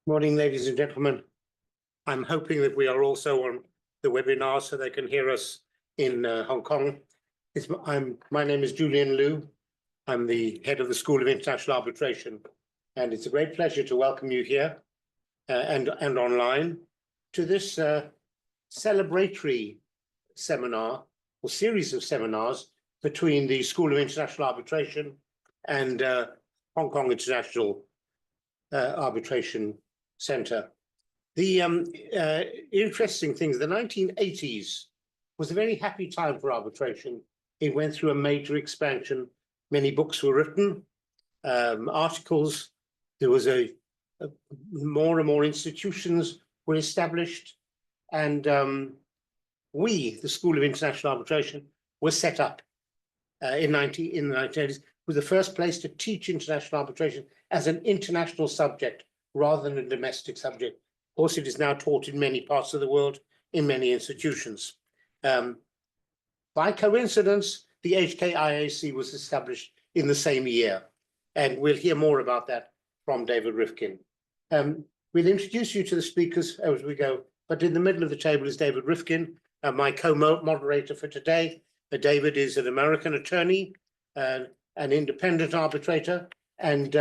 Morning, ladies and gentlemen. I'm hoping that we are also on the webinar so they can hear us in Hong Kong. My name is Julian Liu. I'm the head of the School of International Arbitration, and it's a great pleasure to welcome you here and online to this celebratory seminar or series of seminars between the School of International Arbitration and Hong Kong International Arbitration Center. The interesting thing is the 1980s was a very happy time for arbitration. It went through a major expansion. Many books were written, articles. There was more and more institutions were established, and the School of International Arbitration, was set up in the 1980s. It was the first place to teach international arbitration as an international subject rather than a domestic subject. Of course, it is now taught in many parts of the world, in many institutions. By coincidence, the HKIAC was established in the same year, and we'll hear more about that from David Rifkin. We'll introduce you to the speakers as we go, but in the middle of the table is David Rifkin, my co-moderator for today. David is an American attorney, an independent arbitrator, and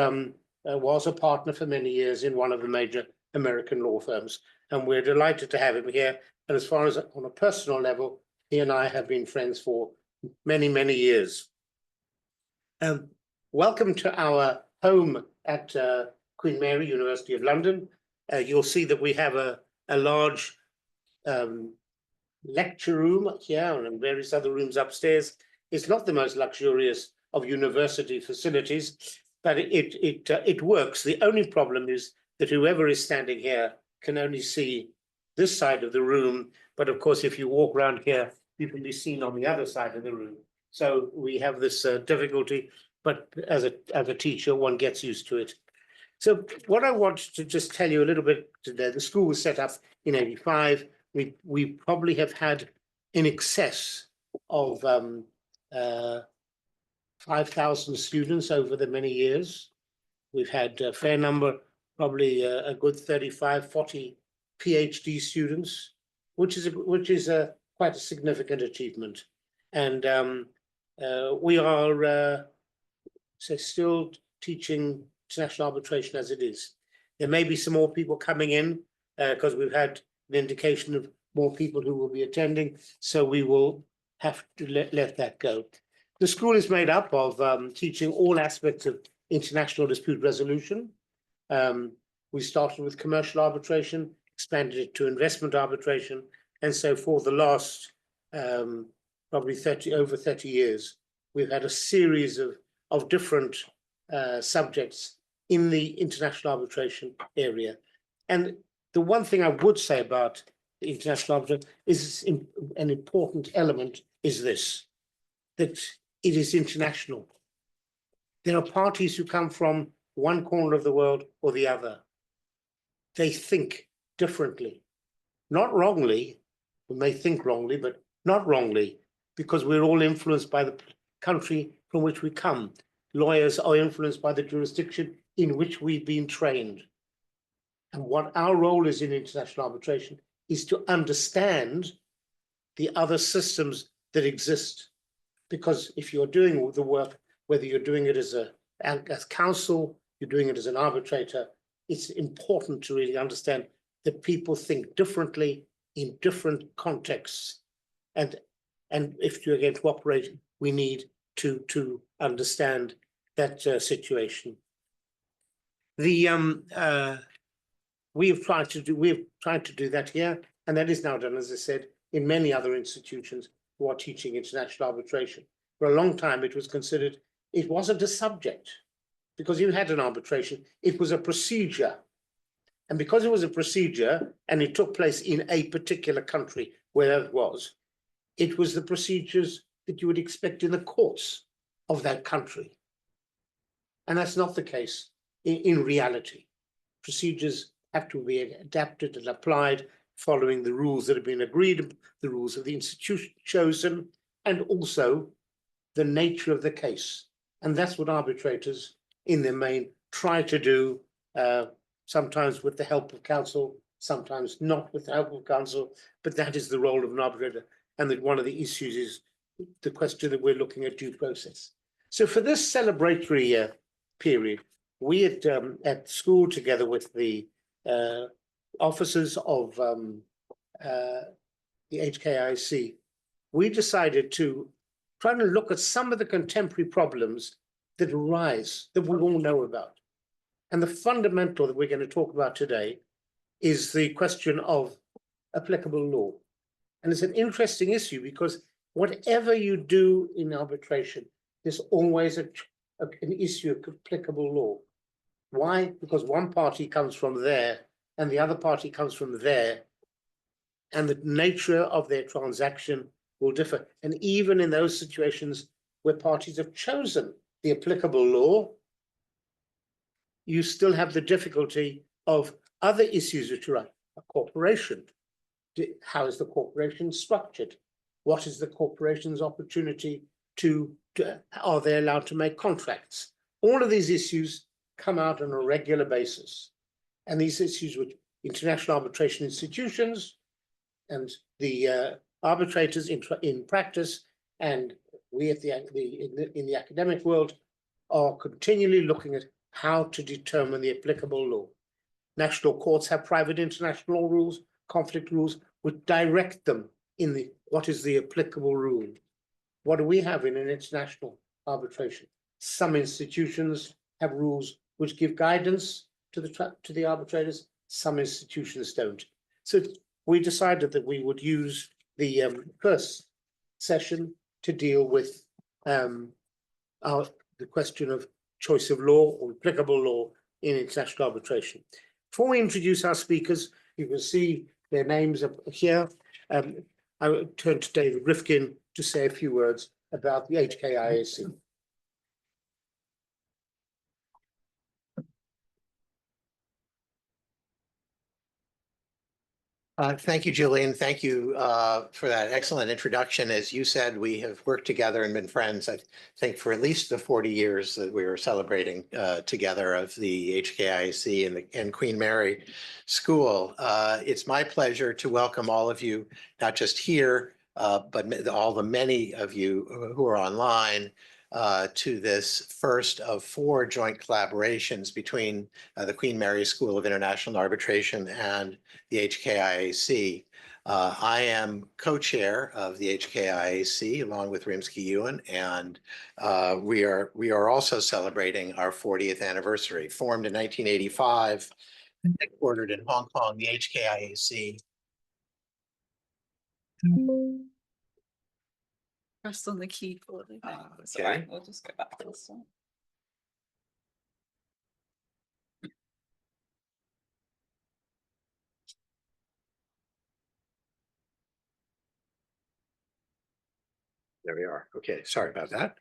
was a partner for many years in one of the major American law firms. And we're delighted to have him here. And as far as on a personal level, he and I have been friends for many, many years. Welcome to our home at Queen Mary, University of London. You'll see that we have a large lecture room here and various other rooms upstairs. It's not the most luxurious of university facilities, but it works. The only problem is that whoever is standing here can only see this side of the room. But of course, if you walk around here, you can be seen on the other side of the room. So we have this difficulty, but as a teacher, one gets used to it. So what I want to just tell you a little bit today, the school was set up in '85. We probably have had in excess of 5,000 students over the many years. We've had a fair number, probably a good 35, 40 PhD students, which is quite a significant achievement. And we are still teaching international arbitration as it is. There may be some more people coming in because we've had an indication of more people who will be attending, so we will have to let that go. The school is made up of teaching all aspects of international dispute resolution. We started with commercial arbitration, expanded it to investment arbitration, and so for the last probably over 30 years, we've had a series of different subjects in the international arbitration area. And the one thing I would say about international arbitration is an important element is this, that it is international. There are parties who come from one corner of the world or the other. They think differently, not wrongly. We may think wrongly, but not wrongly, because we're all influenced by the country from which we come. Lawyers are influenced by the jurisdiction in which we've been trained. And what our role is in international arbitration is to understand the other systems that exist. Because if you're doing the work, whether you're doing it as counsel, you're doing it as an arbitrator, it's important to really understand that people think differently in different contexts. And if you're going to operate, we need to understand that situation. We've tried to do that here, and that is now done, as I said, in many other institutions who are teaching international arbitration. For a long time, it was considered, it wasn't a subject, because you had an arbitration, it was a procedure. And because it was a procedure, and it took place in a particular country, where it was the procedures that you would expect in the courts of that country. And that's not the case in reality. Procedures have to be adapted and applied following the rules that have been agreed, the rules of the institution chosen, and also the nature of the case. And that's what arbitrators, in their main, try to do sometimes with the help of counsel, sometimes not with the help of counsel, but that is the role of an arbitrator. And that one of the issues is the question that we're looking at due process. So for this celebratory period, we at school, together with the officers of the HKIAC, we decided to try to look at some of the contemporary problems that arise that we all know about. And the fundamental that we're going to talk about today is the question of applicable law. And it's an interesting issue because whatever you do in arbitration, there's always an issue of applicable law. Why? Because one party comes from there and the other party comes from there, and the nature of their transaction will differ. And even in those situations where parties have chosen the applicable law, you still have the difficulty of other issues which are a corporation. How is the corporation structured? What is the corporation's opportunity to are they allowed to make contracts? All of these issues come out on a regular basis. And these issues with international arbitration institutions and the arbitrators in practice, and we at in the academic world are continually looking at how to determine the applicable law. National courts have private international rules, conflict rules, which direct them in what is the applicable rule. What do we have in an international arbitration? Some institutions have rules which give guidance to the arbitrators. Some institutions don't. So we decided that we would use the first session to deal with the question of choice of law or applicable law in international arbitration. Before we introduce our speakers, you can see their names up here. I will turn to David Rifkin to say a few words about the HKIAC. Thank you, Julian. Thank you for that excellent introduction. As you said, we have worked together and been friends, I think, for at least the 40 years that we were celebrating together of the HKIAC and Queen Mary School. It's my pleasure to welcome all of you, not just here, but all the many of you who are online to this first of 4 joint collaborations between the Queen Mary School of International Arbitration and the HKIAC. I am co-chair of the HKIAC along with Rimsky-Ewan, and we are also celebrating our 40th anniversary. Formed in 1985, headquartered in Hong Kong, the HKIAC. Press on the keyboard. Okay. We'll just go back to this one. There we are. Okay, sorry about that.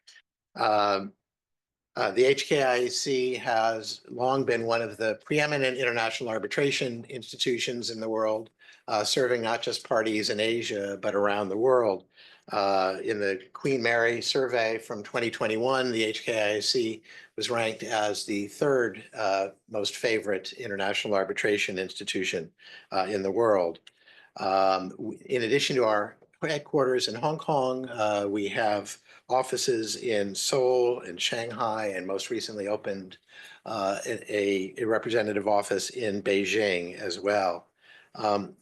The HKIAC has long been one of the preeminent international arbitration institutions in the world, serving not just parties in Asia, but around the world. In the Queen Mary survey from 2021, the HKIAC was ranked as the 3rd most favorite international arbitration institution in the world. In addition to our headquarters in Hong Kong, we have offices in Seoul and Shanghai, and most recently opened a representative office in Beijing as well.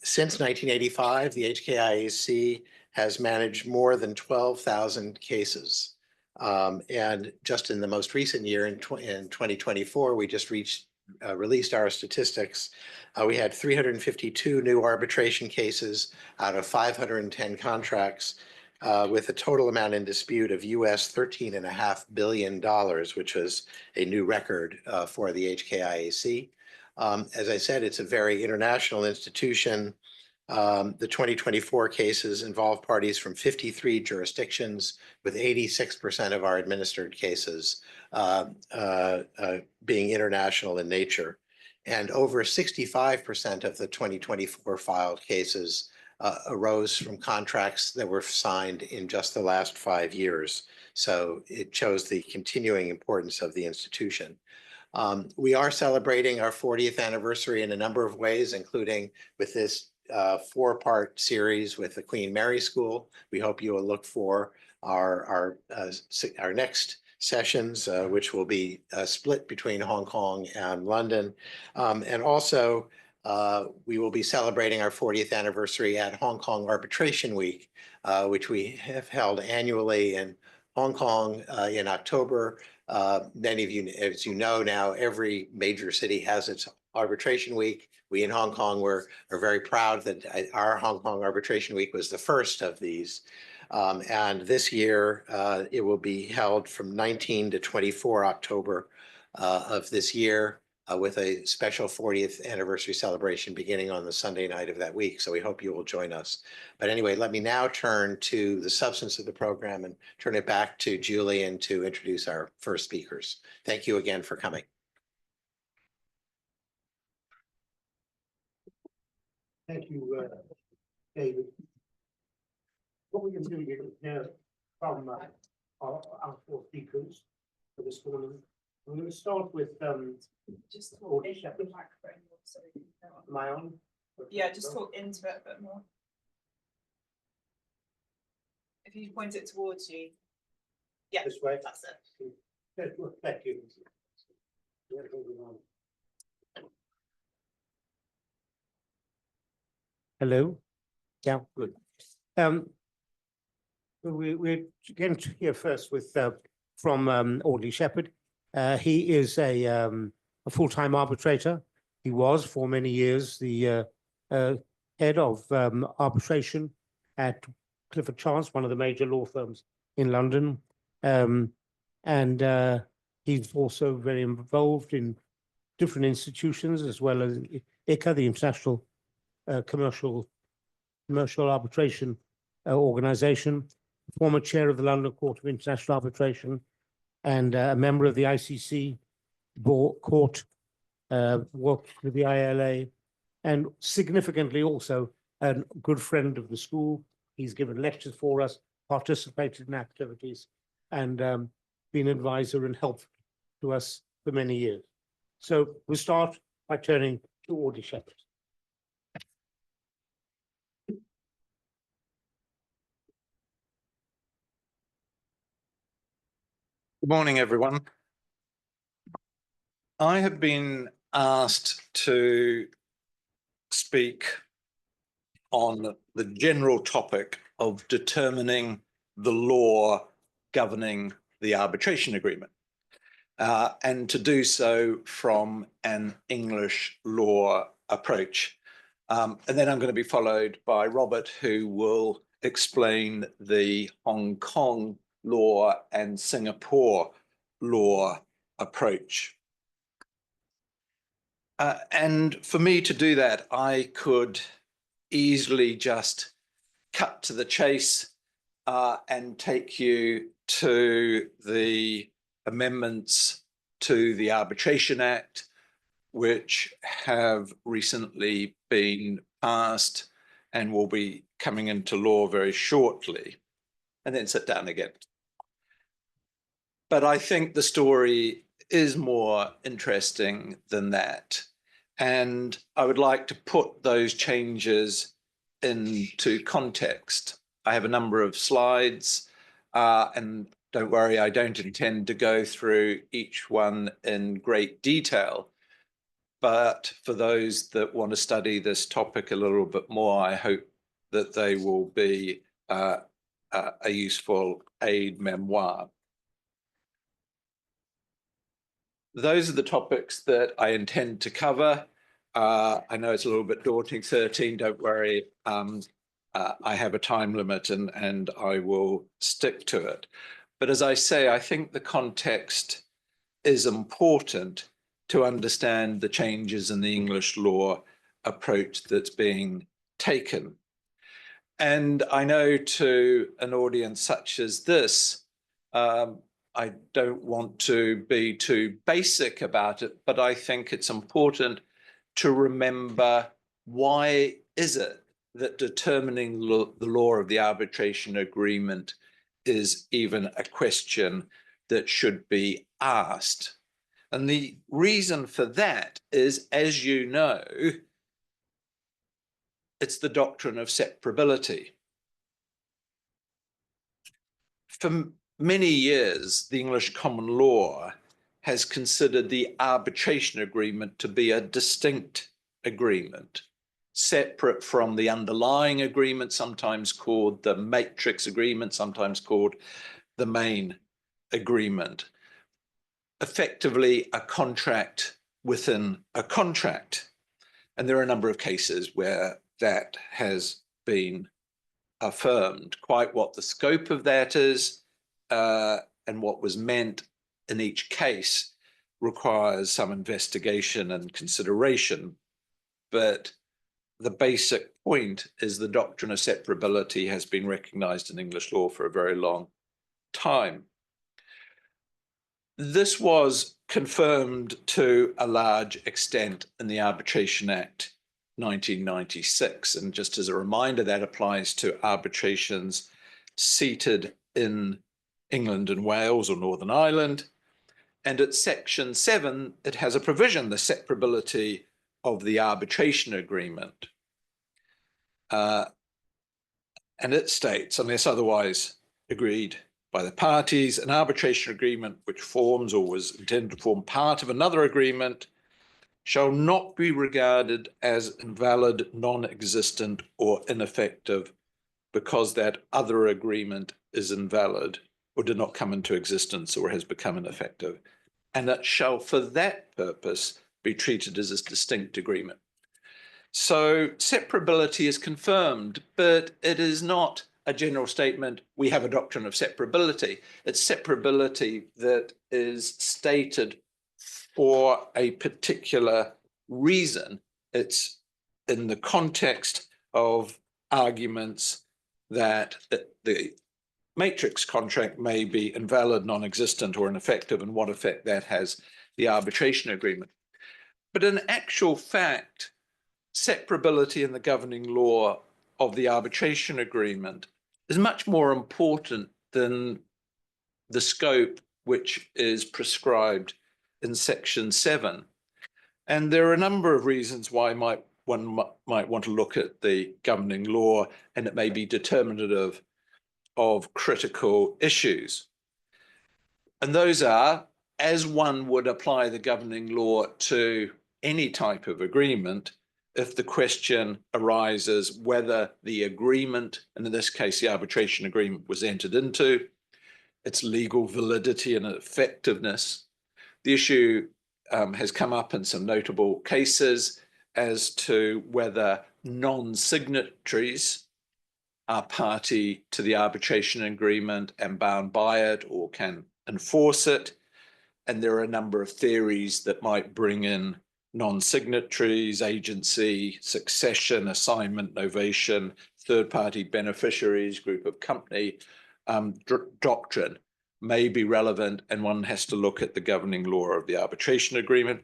Since 1985, the HKIAC has managed more than 12,000 cases. And just in the most recent year, in 2024, we just released our statistics. We had 352 new arbitration cases out of 510 contracts, with a total amount in dispute of US $13.5 billion, which was a new record for the HKIAC. As I said, it's a very international institution. The 2024 cases involve parties from 53 jurisdictions, with 86% of our administered cases being international in nature. And over 65% of the 2024 filed cases arose from contracts that were signed in just the last 5 years. So it shows the continuing importance of the institution. We are celebrating our 40th anniversary in a number of ways, including with this four-part series with the Queen Mary School. We hope you will look for our next sessions, which will be split between Hong Kong and London. And also, we will be celebrating our 40th anniversary at Hong Kong Arbitration Week, which we have held annually in Hong Kong in October. Many of you, as you know now, every major city has its arbitration week. We in Hong Kong are very proud that our Hong Kong Arbitration Week was the first of these. And this year, it will be held from 19 to 24 October of this year with a special 40th anniversary celebration beginning on the Sunday night of that week. So we hope you will join us. But anyway, let me now turn to the substance of the program and turn it back to Julian to introduce our first speakers. Thank you again for coming. Thank you, David. What we're going to do is hear from our four speakers for this morning. I'm going to start with Just talk Audley into the Shepherd. microphone more so we can hear on. my own. Yeah, just talk into it a bit more. If you point it towards you. Yeah, This way. that's it. Thank you. Hello. Yeah, good. We're going to hear first with from Audley Shepherd. He is a full-time arbitrator. He was for many years the head of arbitration at Clifford Chance, one of the major law firms in London. And he's also very involved in different institutions as well as ICA, the International Commercial Arbitration Organization, former chair of the London Court of International Arbitration, and a member of the ICC court, worked with the ILA, and significantly also a good friend of the school. He's given lectures for us, participated in activities, and been advisor and help to us for many years. So we'll start by turning to Audley Shepherd. Good morning, everyone. I have been asked to speak on the general topic of determining the law governing the arbitration agreement, and to do so from an English law approach. And then I'm going to be followed by Robert, who will explain the Hong Kong law and Singapore law approach. And for me to do that, I could easily just cut to the chase and take you to the amendments to the Arbitration Act, which have recently been passed and will be coming into law very shortly, and then sit down again. But I think the story is more interesting than that. And I would like to put those changes into context. I have a number of slides, and don't worry, I don't intend to go through each one in great detail. But for those that want to study this topic a little bit more, I hope that they will be a useful aid memoir. Those are the topics that I intend to cover. I know it's a little bit daunting, 13, don't worry. I have a time limit and I will stick to it. But as I say, I think the context is important to understand the changes in the English law approach that's being taken. And I know to an audience such as this, I don't want to be too basic about it, but I think it's important to remember, why is it that determining the law of the arbitration agreement is even a question that should be asked? And the reason for that is, as you know, it's the doctrine of separability. For many years, the English common law has considered the arbitration agreement to be a distinct agreement, separate from the underlying agreement, sometimes called the matrix agreement, sometimes called the main agreement. Effectively, a contract within a contract. And there are a number of cases where that has been affirmed. Quite what the scope of that is and what was meant in each case requires some investigation and consideration. But the basic point is the doctrine of separability has been recognized in English law for a very long time. This was confirmed to a large extent in the Arbitration Act 1996. And just as a reminder, that applies to arbitrations seated in England and Wales or Northern Ireland. And at Section 7, it has a provision, the separability of the arbitration agreement. And it states, unless otherwise agreed by the parties, an arbitration agreement which forms or was intended to form part of another agreement shall not be regarded as invalid, non-existent, or ineffective because that other agreement is invalid or did not come into existence or has become ineffective. And that shall, for that purpose, be treated as a distinct agreement. So separability is confirmed, but it is not a general statement, we have a doctrine of separability. It's separability that is stated for a particular reason. It's in the context of arguments that the matrix contract may be invalid, non-existent, or ineffective, and what effect that has the arbitration agreement. But in actual fact, separability in the governing law of the arbitration agreement is much more important than the scope which is prescribed in Section 7. And there are a number of reasons why one might want to look at the governing law, and it may be determinative of critical issues. And those are, as one would apply the governing law to any type of agreement, if the question arises whether the agreement, and in this case, the arbitration agreement was entered into, its legal validity and effectiveness. The issue has come up in some notable cases as to whether non-signatories are party to the arbitration agreement and bound by it or can enforce it. And there are a number of theories that might bring in non-signatories, agency, succession, assignment, novation, third-party beneficiaries, group of company doctrine may be relevant, and one has to look at the governing law of the arbitration agreement.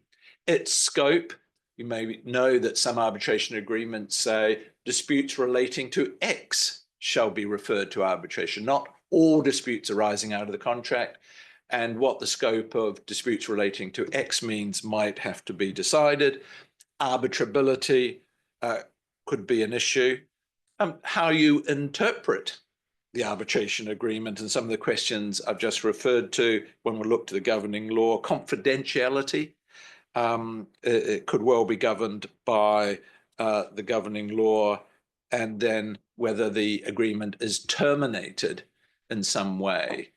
Its scope, you may know that some arbitration agreements say disputes relating to X shall be referred to arbitration, not all disputes arising out of the contract. And what the scope of disputes relating to X means might have to be decided. Arbitrability could be an issue. How you interpret the arbitration agreement and some of the questions I've just referred to when we look to the governing law. Confidentiality, it could well be governed by the governing law, and then whether the agreement is terminated in some way.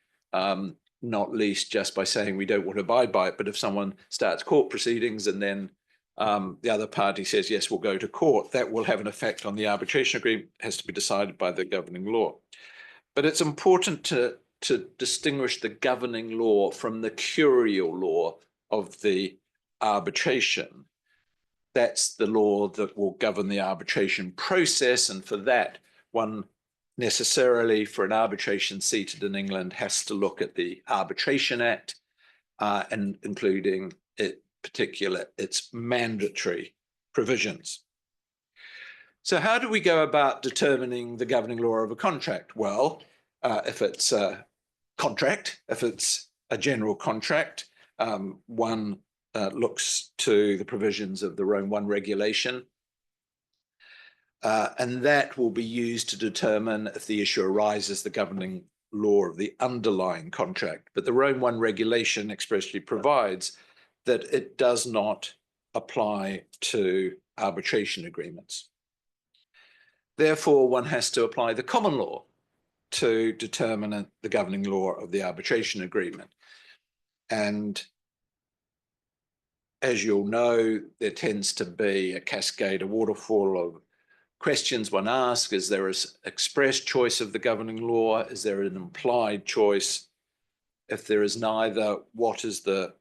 Not least just by saying we don't want to abide by it, but if someone starts court proceedings and then the other party says, yes, we'll go to court, that will have an effect on the arbitration agreement. It has to be decided by the governing law. But it's important to distinguish the governing law from the curial law of the arbitration. That's the law that will govern the arbitration process, and for that, one necessarily, for an arbitration seated in England, has to look at the Arbitration Act, and including its mandatory provisions. So how do we go about determining the governing law of a contract? Well, if it's a contract, if it's a general contract, one looks to the provisions of the Rome I regulation. And that will be used to determine if the issue arises the governing law of the underlying contract. But the Rome I regulation expressly provides that it does not apply to arbitration agreements. Therefore, one has to apply the common law to determine the governing law of the arbitration agreement. And as you'll know, there tends to be a cascade, a waterfall of questions one asks. Is there an express choice of the governing law? Is there an implied choice? If there is neither, what is the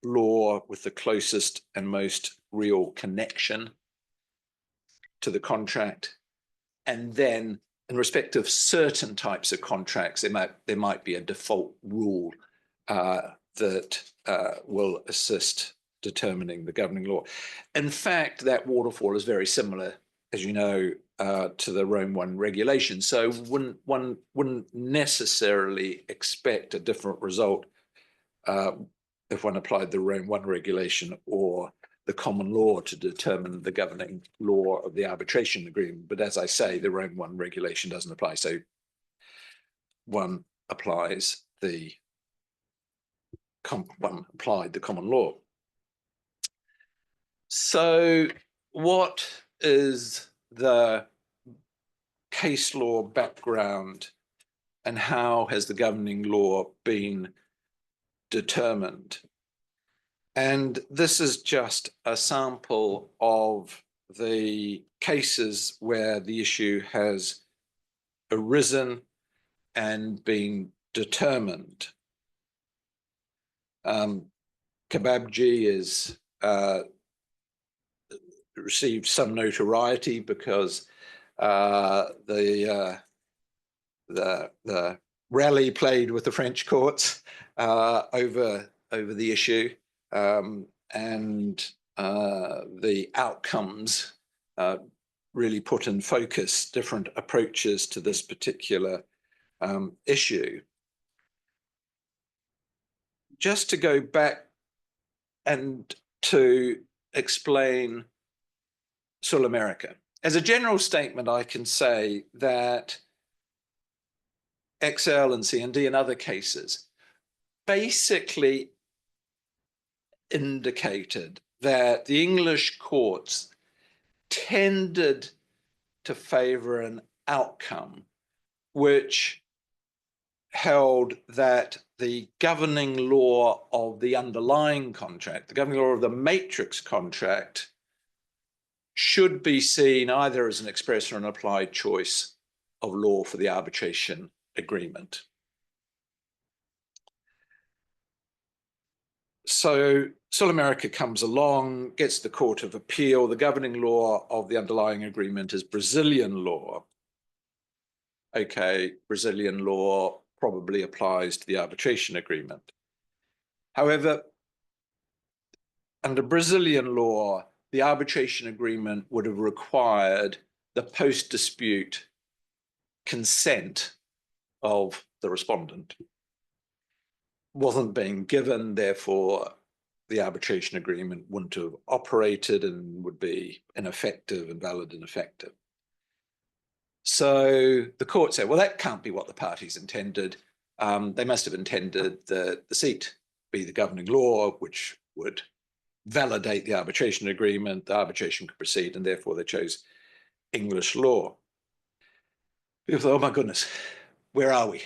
law with the closest and most real connection to the contract? And then in respect of certain types of contracts, there might be a default rule that will assist determining the governing law. In fact, that waterfall is very similar, as you know, to the Rome I regulation. So one wouldn't necessarily expect a different result if one applied the Rome I regulation or the common law to determine the governing law of the arbitration agreement. But as I say, the Rome I regulation doesn't apply. So one applies the common law. So what is the case law background and how has the governing law been determined? And this is just a sample of the cases where the issue has arisen and been determined. Kebabji is received some notoriety because the rally played with the French courts over the issue, and the outcomes really put in focus different approaches to this particular issue. Just to go back and to explain Sul America. As a general statement, I can say that XL and C&D and other cases basically indicated that the English courts tended to favor an outcome which held that the governing law of the underlying contract, the governing law of the matrix contract, should be seen either as an express or an applied choice of law for the arbitration agreement. So Sul America comes along, gets the Court of Appeal. The governing law of the underlying agreement is Brazilian law. Okay, Brazilian law probably applies to the arbitration agreement. However, under Brazilian law, the arbitration agreement would have required the post-dispute consent of the respondent. Wasn't being given, therefore the arbitration agreement wouldn't have operated and would be ineffective, invalid, ineffective. So the court said, well, that can't be what the parties intended. They must have intended that the seat be the governing law, which would validate the arbitration agreement, the arbitration could proceed, and therefore they chose English law. People thought, oh my goodness, where are we?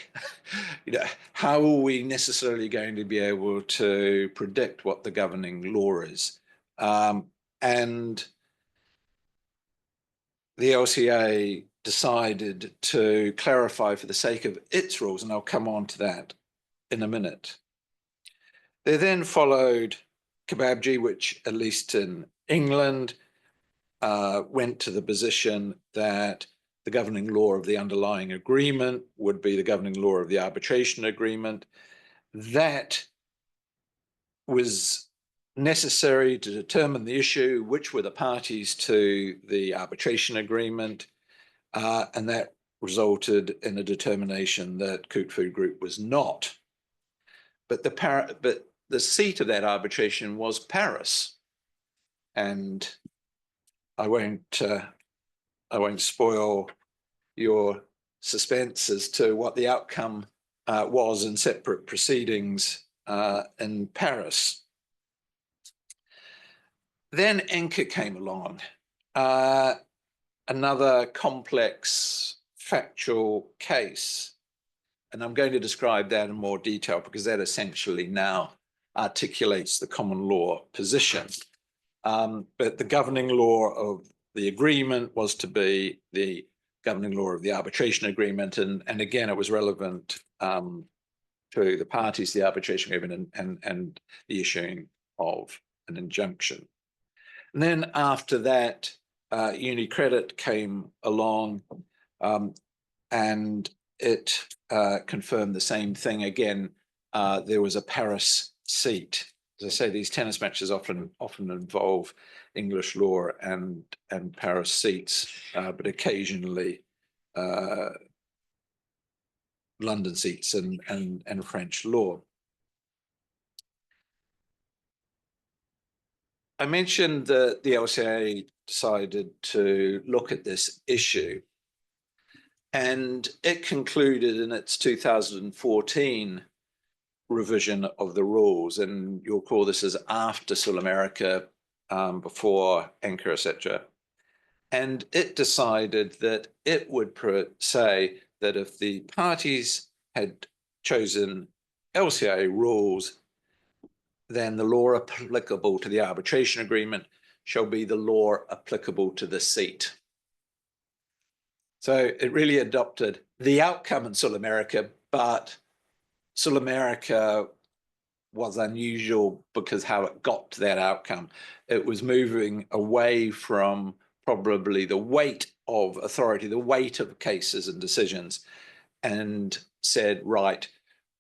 How are we necessarily going to be able to predict what the governing law is? And the LCA decided to clarify for the sake of its rules, and I'll come on to that in a minute. They then followed Kebabji, which at least in England went to the position that the governing law of the underlying agreement would be the governing law of the arbitration agreement. That was necessary to determine the issue, which were the parties to the arbitration agreement, and that resulted in a determination that Cook Food Group was not. But the the seat of that arbitration was Paris. And I won't spoil your suspense as to what the outcome was in separate proceedings in Paris. Then ENCA came along, another complex factual case. And I'm going to describe that in more detail because that essentially now articulates the common law position. But the governing law of the agreement was to be the governing law of the arbitration agreement. And again, it was relevant to the parties, the arbitration agreement and the issuing of an injunction. And then after that, UniCredit came along and it confirmed the same thing again. There was a Paris seat. As I say, these tennis matches often involve English law and Paris seats, but occasionally London seats and French law. I mentioned that the LCA decided to look at this issue, and it concluded in its 2014 revision of the rules, and you'll call this as after Sul-America, before ENCA, etc. And it decided that it would say that if the parties had chosen LCA rules, then the law applicable to the arbitration agreement shall be the law applicable to the seat. So it really adopted the outcome in Sul-America, but Sul-America was unusual because how it got to that outcome. It was moving away from probably the weight of authority, the weight of cases and decisions, and said, right,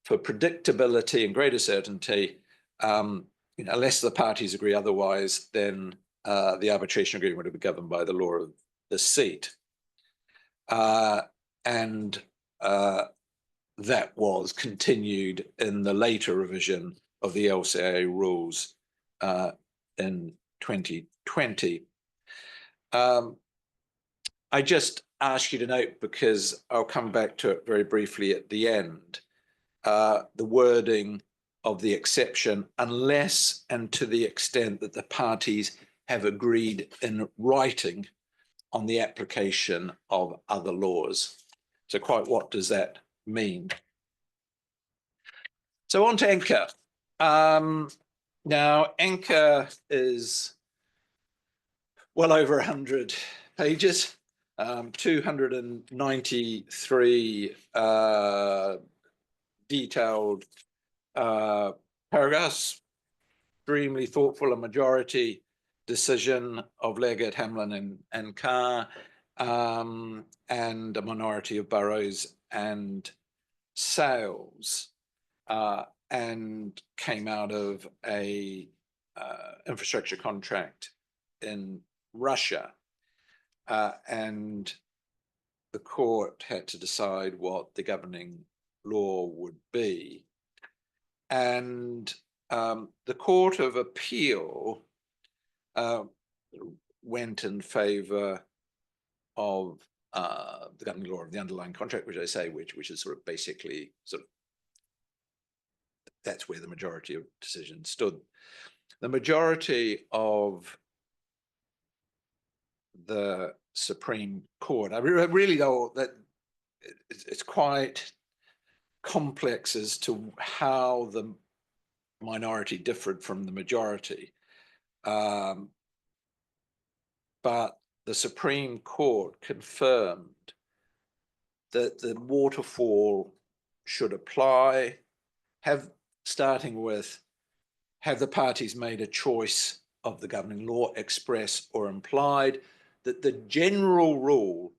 for predictability and greater certainty, unless the parties agree otherwise, then the arbitration agreement would be governed by the law of the seat. That was continued in the later revision of the LCA rules in 2020. I just ask you to note, because I'll come back to it very briefly at the end, the wording of the exception, unless and to the extent that the parties have agreed in writing on the application of other laws. So quite what does that mean? So on to ENCA. Now, ENCA is well over 100 pages, 293 detailed paragraphs, extremely thoughtful, a majority decision of Leggett, Hamlin, and Carr, and a minority of Burroughs and Sales, and came out of a infrastructure contract in Russia. And the court had to decide what the governing law would be. And the Court of Appeal went in favor of the governing law of the underlying contract, which I say, which is sort of basically that's where the majority of decisions stood. The majority of the Supreme Court, I really know that it's quite complex as to how the minority differed from the majority. But the Supreme Court confirmed that the waterfall should apply, starting with, have the parties made a choice of the governing law, express or implied, that the general rule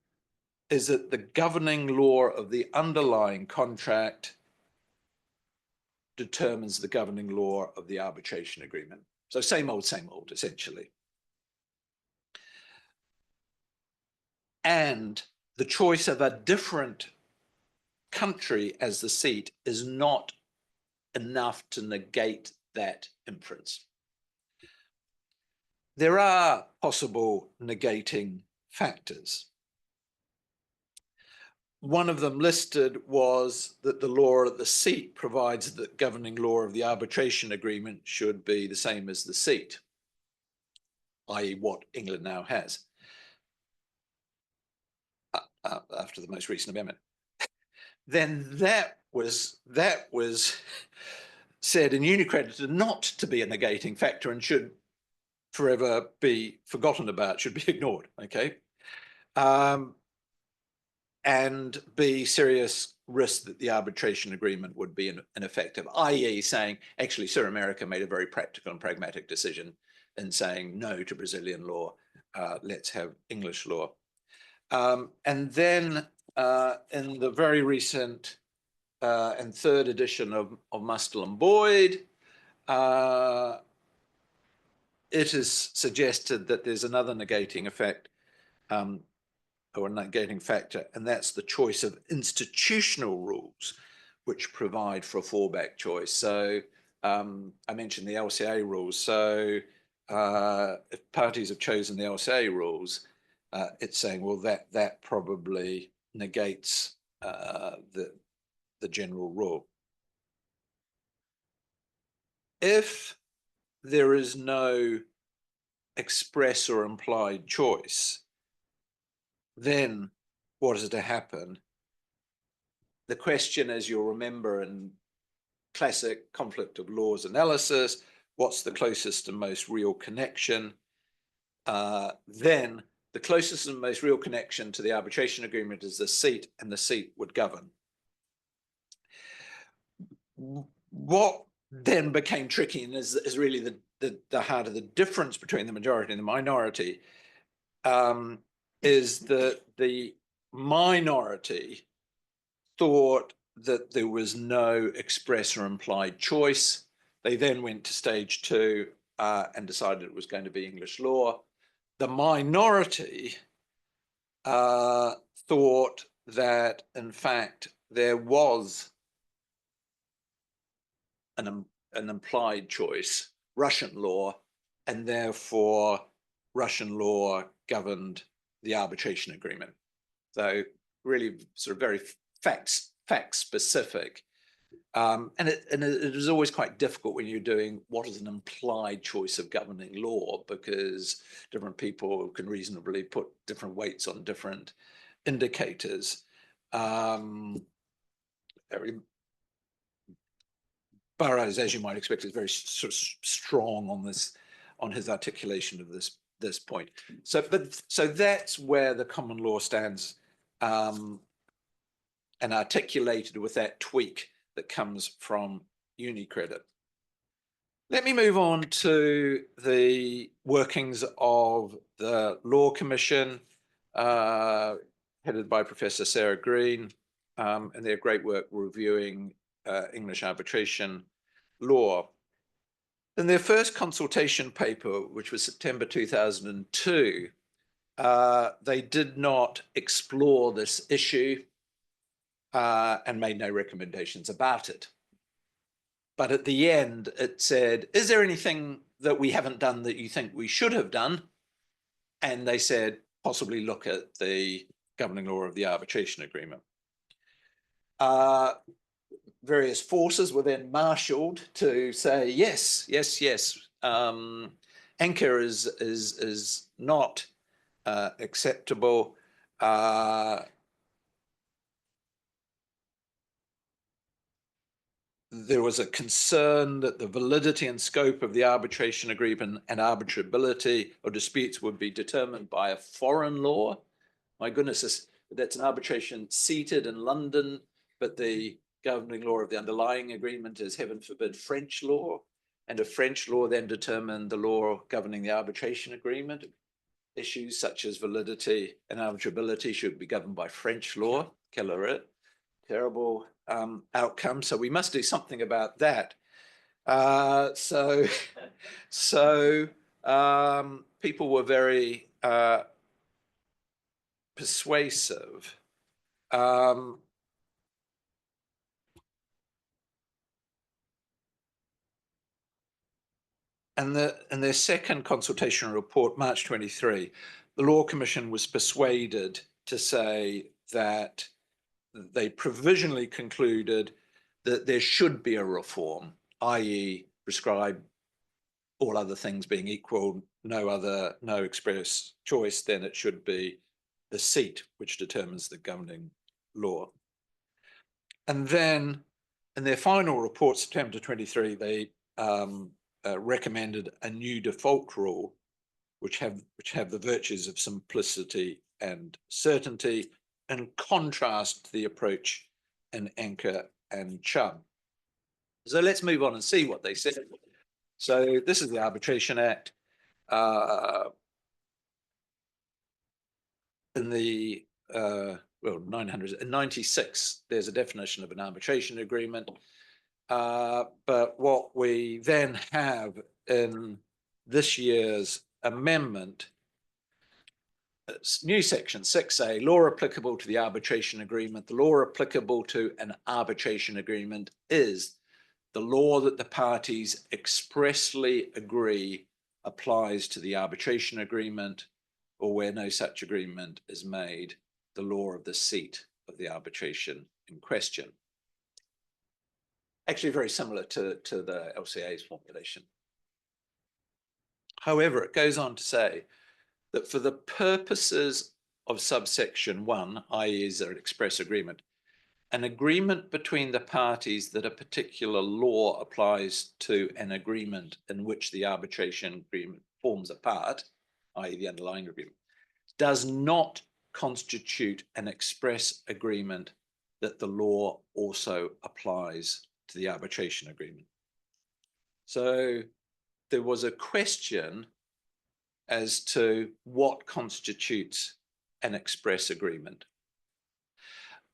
is that the governing law of the underlying contract determines the governing law of the arbitration agreement. So same old, essentially. And the choice of a different country as the seat is not enough to negate that inference. There are possible negating factors. One of them listed was that the law at the seat provides that governing law of the arbitration agreement should be the same as the seat, i.e. what England now has after the most recent amendment. Then that was said in UniCredit not to be a negating factor and should forever be forgotten about, should be ignored, okay? And be serious risk that the arbitration agreement would be ineffective, i.e. saying, actually, Sir America made a very practical and pragmatic decision in saying no to Brazilian law, let's have English law. And then in the very recent and third edition of Mustel and Boyd, it is suggested that there's another negating effect or a negating factor, and that's the choice of institutional rules which provide for a fallback choice. So I mentioned the LCA rules. So if parties have chosen the LCA rules, it's saying, well, that probably negates the general rule. If there is no express or implied choice, then what is to happen? The question, as you'll remember in classic conflict of laws analysis, what's the closest and most real connection? Then the closest and most real connection to the arbitration agreement is the seat, and the seat would govern. What then became tricky and is really the heart of the difference between the majority and the minority is that the minority thought that there was no express or implied choice. They then went to stage 2 and decided it was going to be English law. The minority thought that, in fact, there was an implied choice, Russian law, and therefore Russian law governed the arbitration agreement. So really sort of very fact specific. And it is always quite difficult when you're doing what is an implied choice of governing law, because different people can reasonably put different weights on different indicators. Burroughs, as you might expect, is very sort of strong on his articulation of this point. So that's where the common law stands, and articulated with that tweak that comes from UniCredit. Let me move on to the workings of the Law Commission, headed by Professor Sarah Green, and their great work reviewing English arbitration law. In their first consultation paper, which was September 2002, they did not explore this issue and made no recommendations about it. But at the end, it said, is there anything that we haven't done that you think we should have done? And they said, possibly look at the governing law of the arbitration agreement. Various forces were then marshaled to say, yes, yes, yes, anchor is not acceptable. There was a concern that the validity and scope of the arbitration agreement and arbitrability of disputes would be determined by a foreign law. My goodness, that's an arbitration seated in London, but the governing law of the underlying agreement is, heaven forbid, French law. And if French law then determined the law governing the arbitration agreement, issues such as validity and arbitrability should be governed by French law. Terrible outcome. So we must do something about that. So people were very persuasive. And their second consultation report, March 23, the Law Commission was persuaded to say that they provisionally concluded that there should be a reform, i.e. prescribe all other things being equal, no express choice, then it should be the seat which determines the governing law. And then in their final report, September 23, they recommended a new default rule, which have the virtues of simplicity and certainty, in contrast to the approach in Anchor and Chum. So let's move on and see what they said. So this is the Arbitration Act. In the 996, there's a definition of an arbitration agreement. But what we then have in this year's amendment, new section 6A, law applicable to the arbitration agreement. The law applicable to an arbitration agreement is the law that the parties expressly agree applies to the arbitration agreement, or where no such agreement is made, the law of the seat of the arbitration in question. Actually very similar to the LCA's formulation. However, it goes on to say that for the purposes of subsection 1, i.e. is there an express agreement, an agreement between the parties that a particular law applies to an agreement in which the arbitration agreement forms a part, i.e. the underlying agreement, does not constitute an express agreement that the law also applies to the arbitration agreement. So there was a question as to what constitutes an express agreement.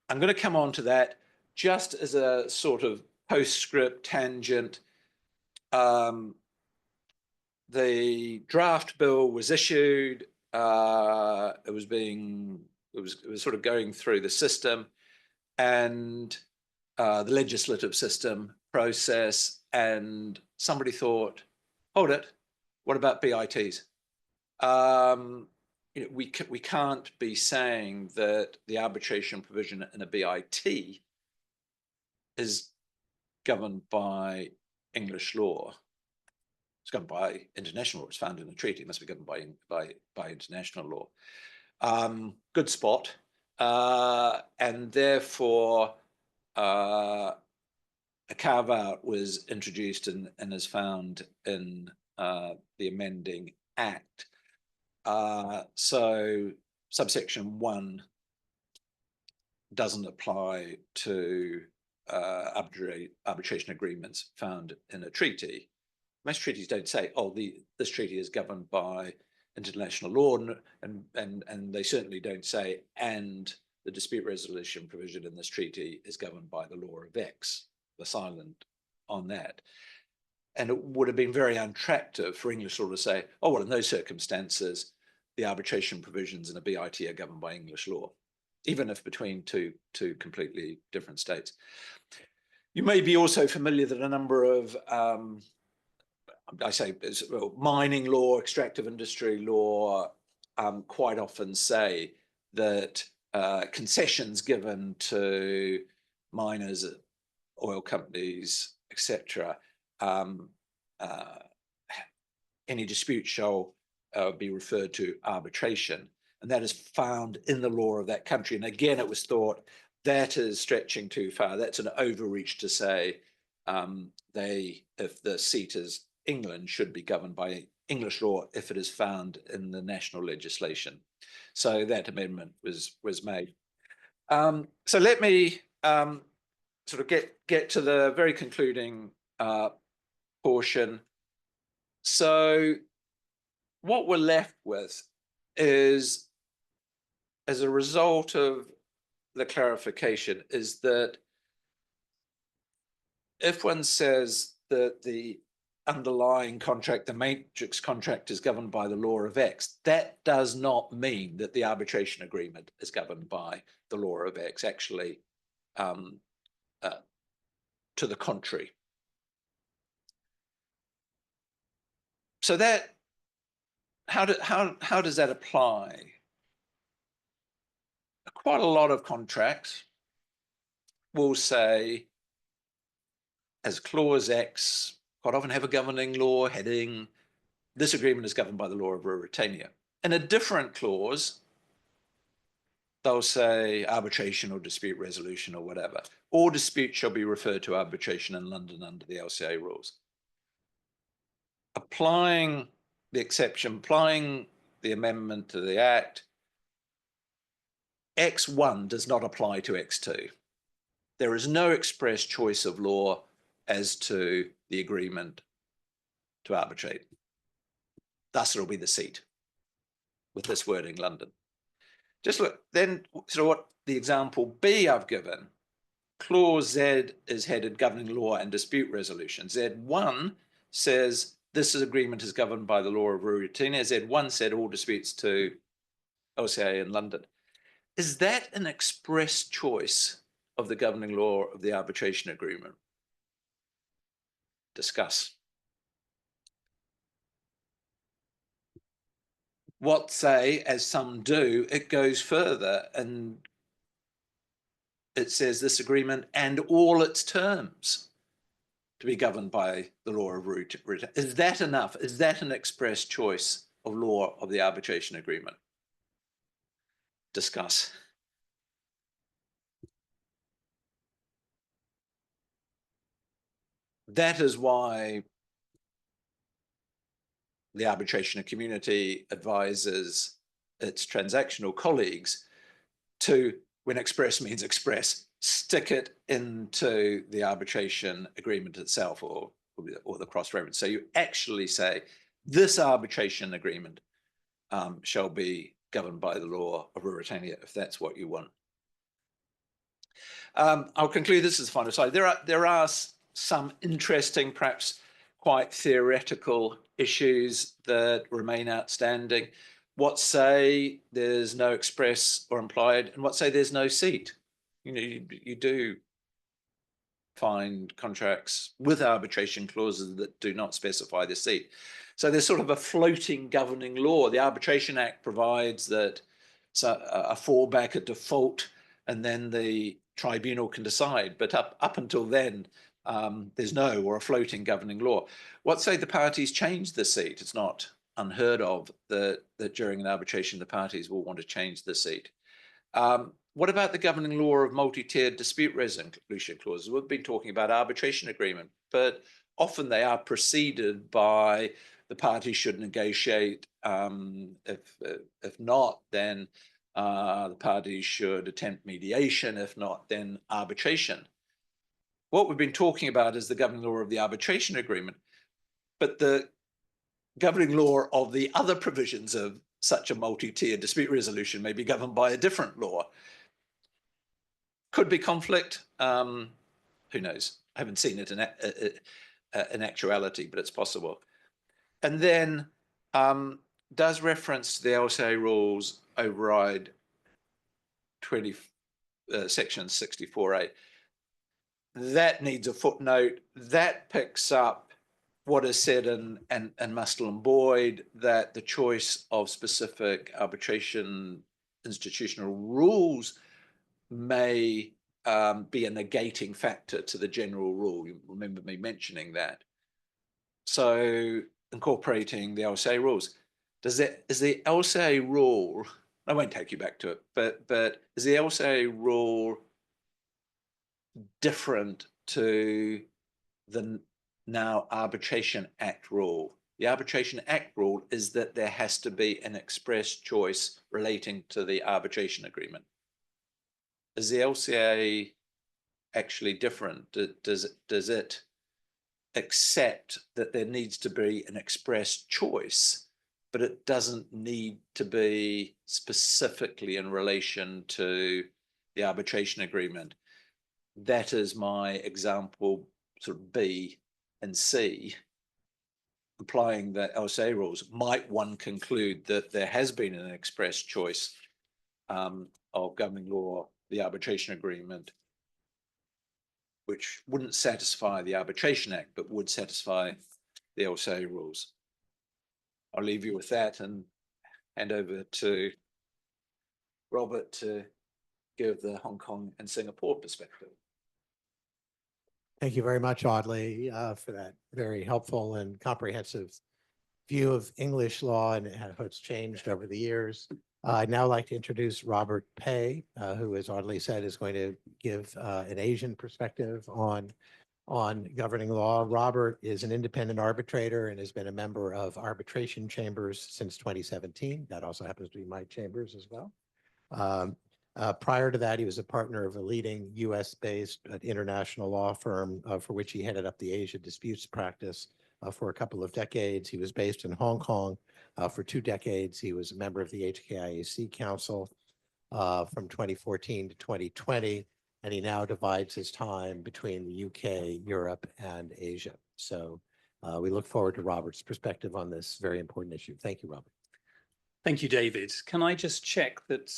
I'm going to come on to that just as a sort of postscript tangent. The draft bill was issued. It was sort of going through the system and the legislative system process, and somebody thought, hold it, what about BITs? We can't be saying that the arbitration provision in a BIT is governed by English law. It's governed by international law. It's found in a treaty. It must be governed by international law. Good spot. And therefore, a carve-out was introduced and is found in the amending act. So subsection 1 doesn't apply to arbitration agreements found in a treaty. Most treaties don't say, oh, this treaty is governed by international law, and they certainly don't say, and the dispute resolution provision in this treaty is governed by the law of X. They're silent on that. And it would have been very unattractive for English law to say, oh, well, in those circumstances, the arbitration provisions in a BIT are governed by English law, even if between two completely different states. You may be also familiar that a number of, mining law, extractive industry law, quite often say that concessions given to miners, oil companies, etc., any dispute shall be referred to arbitration, and that is found in the law of that country. And again, it was thought that is stretching too far. That's an overreach to say if the seat is England, should be governed by English law if it is found in the national legislation. So that amendment was made. So let me sort of get to the very concluding portion. So what we're left with is, as a result of the clarification, is that if one says that the underlying contract, the matrix contract, is governed by the law of X, that does not mean that the arbitration agreement is governed by the law of X. Actually, to the contrary. So that, how does that apply? Quite a lot of contracts will say, as clause X, quite often have a governing law heading, this agreement is governed by the law of Ruritania. In a different clause, they'll say arbitration or dispute resolution or whatever. All disputes shall be referred to arbitration in London under the LCA rules. Applying the exception, applying the amendment to the Act, X1 does not apply to X2. There is no express choice of law as to the agreement to arbitrate. Thus, it'll be the seat with this wording, London. Just look, then, so what the example B I've given, clause Z is headed governing law and dispute resolution. Z1 says this agreement is governed by the law of Ruritania. Z1 said all disputes to LCA in London. Is that an express choice of the governing law of the arbitration agreement? Discuss. What say, as some do, it goes further and it says this agreement and all its terms to be governed by the law of Ruritania. Is that enough? Is that an express choice of law of the arbitration agreement? Discuss. That is why the arbitration community advises its transactional colleagues to, when express means express, stick it into the arbitration agreement itself or the cross-reference. So you actually say, this arbitration agreement shall be governed by the law of Ruritania, if that's what you want. I'll conclude this as the final slide. There are some interesting, perhaps quite theoretical issues that remain outstanding. What say there's no express or implied, and what say there's no seat? You know, you do find contracts with arbitration clauses that do not specify the seat. So there's sort of a floating governing law. The Arbitration Act provides that a fallback, a default, and then the tribunal can decide. But up until then, there's no or a floating governing law. What say the parties change the seat? It's not unheard of that during an arbitration, the parties will want to change the seat. What about the governing law of multi-tiered dispute resolution clauses? We've been talking about arbitration agreement, but often they are preceded by the parties should negotiate. If not, then the parties should attempt mediation. If not, then arbitration. What we've been talking about is the governing law of the arbitration agreement, but the governing law of the other provisions of such a multi-tiered dispute resolution may be governed by a different law. Could be conflict. Who knows? I haven't seen it in actuality, but it's possible. And then does reference to the LCA rules override section 64A? That needs a footnote. That picks up what is said in Mustel and Boyd, that the choice of specific arbitration institutional rules may be a negating factor to the general rule. You remember me mentioning that. So incorporating the LCA rules, is the LCA rule, I won't take you back to it, but is the LCA rule different to the now Arbitration Act rule? The Arbitration Act rule is that there has to be an express choice relating to the arbitration agreement. Is the LCA actually different? Does it accept that there needs to be an express choice, but it doesn't need to be specifically in relation to the arbitration agreement? That is my example, sort of B and C. Applying the LCA rules, might one conclude that there has been an express choice of governing law, the arbitration agreement, which wouldn't satisfy the Arbitration Act, but would satisfy the LCA rules. I'll leave you with that and hand over to Robert to give the Hong Kong and Singapore perspective. Thank you very much, Audley, for that very helpful and comprehensive view of English law and how it's changed over the years. I'd now like to introduce Robert Pei, who, as Audley said, is going to give an Asian perspective on governing law. Robert is an independent arbitrator and has been a member of arbitration chambers since 2017. That also happens to be my chambers as well. Prior to that, he was a partner of a leading US-based international law firm for which he headed up the Asia disputes practice for a couple of decades. He was based in Hong Kong for 2 decades. He was a member of the HKIAC Council from 2014 to 2020, and he now divides his time between the UK, Europe, and Asia. So we look forward to Robert's perspective on this very important issue. Thank you, Robert. Thank you, David. Can I just check that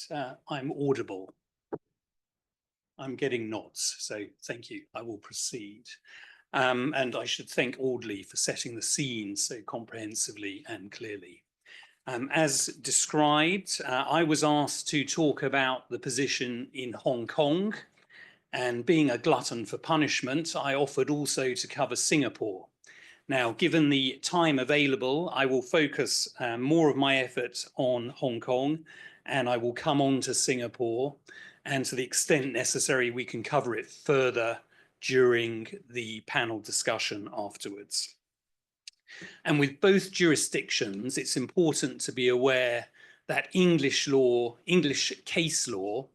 I'm audible? I'm getting nods, so thank you. I will proceed. And I should thank Audley for setting the scene so comprehensively and clearly. As described, I was asked to talk about the position in Hong Kong, and being a glutton for punishment, I offered also to cover Singapore. Now, given the time available, I will focus more of my effort on Hong Kong, and I will come on to Singapore, and to the extent necessary, we can cover it further during the panel discussion afterwards. And with both jurisdictions, it's important to be aware that English law, English case law,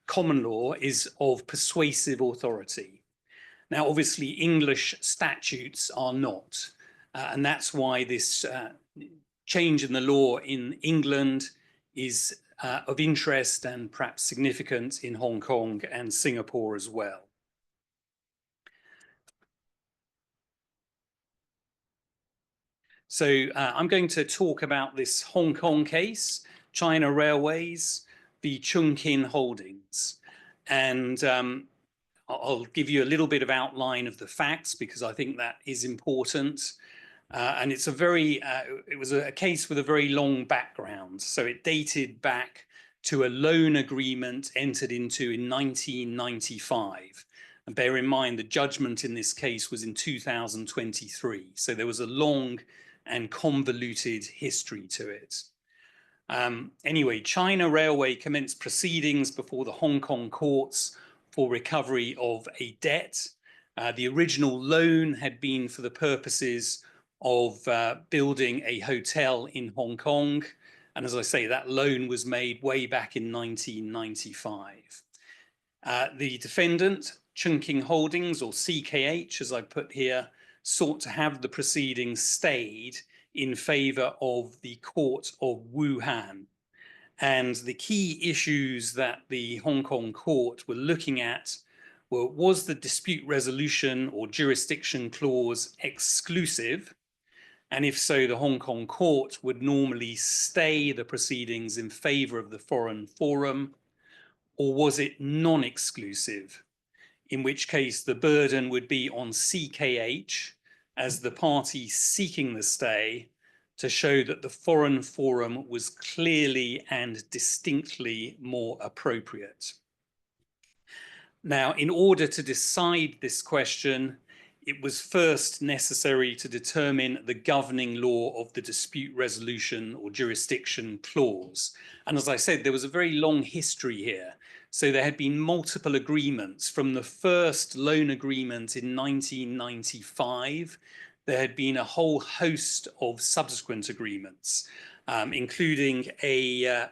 common law is of persuasive authority. Now, obviously, English statutes are not, and that's why this change in the law in England is of interest and perhaps significant in Hong Kong and Singapore as well. So I'm going to talk about this Hong Kong case, China Railways v. Chungking Holdings. And I'll give you a little bit of outline of the facts because I think that is important. And it's it was a case with a very long background. So it dated back to a loan agreement entered into in 1995. And bear in mind, the judgment in this case was in 2023. So there was a long and convoluted history to it. Anyway, China Railway commenced proceedings before the Hong Kong courts for recovery of a debt. The original loan had been for the purposes of building a hotel in Hong Kong. And as I say, that loan was made way back in 1995. The defendant, Chungking Holdings, or CKH, as I put here, sought to have the proceedings stayed in favor of the court of Wuhan. And the key issues that the Hong Kong court were looking at were, was the dispute resolution or jurisdiction clause exclusive? And if so, the Hong Kong court would normally stay the proceedings in favor of the foreign forum, or was it non-exclusive? In which case the burden would be on CKH as the party seeking the stay to show that the foreign forum was clearly and distinctly more appropriate. Now, in order to decide this question, it was first necessary to determine the governing law of the dispute resolution or jurisdiction clause. And as I said, there was a very long history here. So there had been multiple agreements from the first loan agreement in 1995. There had been a whole host of subsequent agreements, including a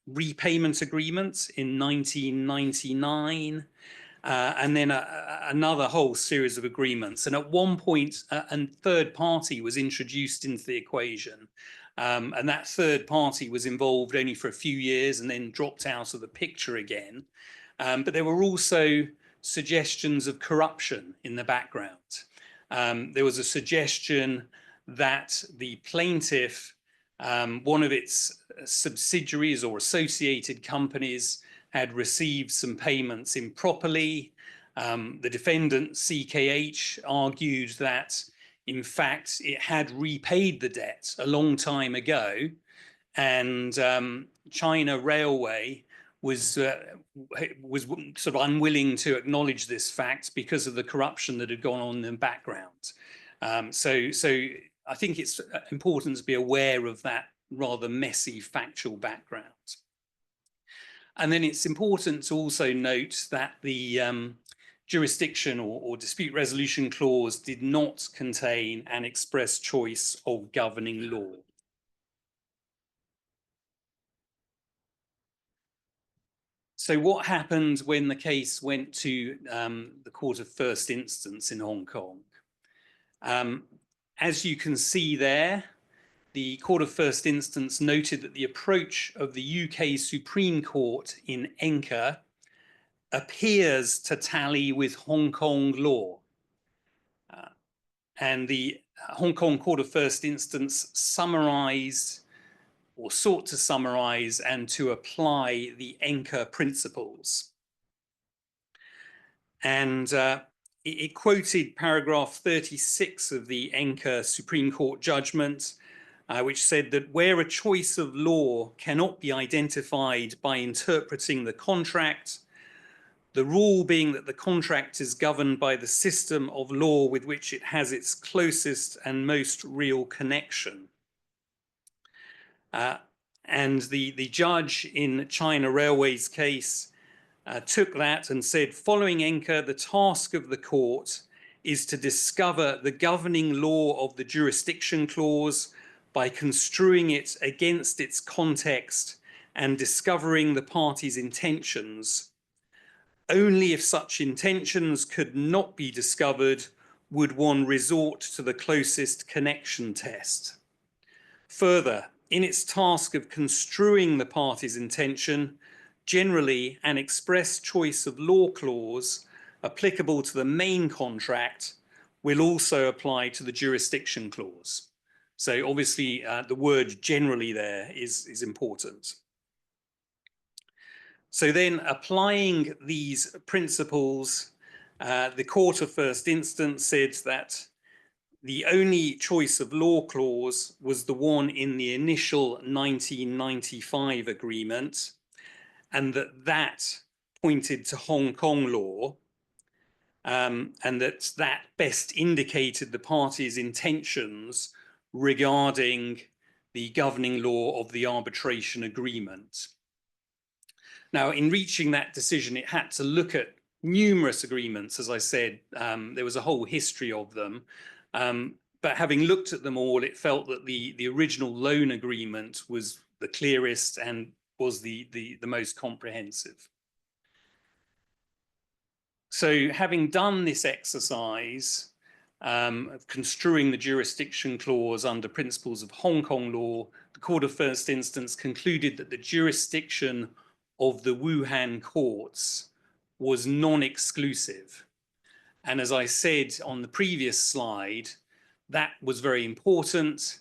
repayment agreement in 1999, and then another whole series of agreements. And at one point, a third party was introduced into the equation. And that third party was involved only for a few years and then dropped out of the picture again. But there were also suggestions of corruption in the background. There was a suggestion that the plaintiff, one of its subsidiaries or associated companies, had received some payments improperly. The defendant, CKH, argued that In fact, it had repaid the debt a long time ago, and China Railway was sort of unwilling to acknowledge this fact because of the corruption that had gone on in the background. So I think it's important to be aware of that rather messy factual background. And then it's important to also note that the jurisdiction or dispute resolution clause did not contain an express choice of governing law. So what happened when the case went to the Court of First Instance in Hong Kong? As you can see there, the Court of First Instance noted that the approach of the UK Supreme Court in Enker appears to tally with Hong Kong law. And the Hong Kong Court of First Instance summarized or sought to summarize and to apply the Enker principles. And it quoted paragraph 36 of the Enker Supreme Court judgment, which said that where a choice of law cannot be identified by interpreting the contract, the rule being that the contract is governed by the system of law with which it has its closest and most real connection. And the judge in China Railways case took that and said, following Enker, the task of the court is to discover the governing law of the jurisdiction clause by construing it against its context and discovering the parties' intentions. Only if such intentions could not be discovered would one resort to the closest connection test. Further, in its task of construing the parties' intention, generally an express choice of law clause applicable to the main contract will also apply to the jurisdiction clause. So obviously the word generally there is important. So then applying these principles, the Court of First Instance said that the only choice of law clause was the one in the initial 1995 agreement, and that pointed to Hong Kong law, and that best indicated the parties' intentions regarding the governing law of the arbitration agreement. Now, in reaching that decision, it had to look at numerous agreements. As I said, there was a whole history of them. But having looked at them all, it felt that the original loan agreement was the clearest and was the most comprehensive. So having done this exercise of construing the jurisdiction clause under principles of Hong Kong law, the Court of First Instance concluded that the jurisdiction of the Wuhan courts was non-exclusive. And as I said on the previous slide, that was very important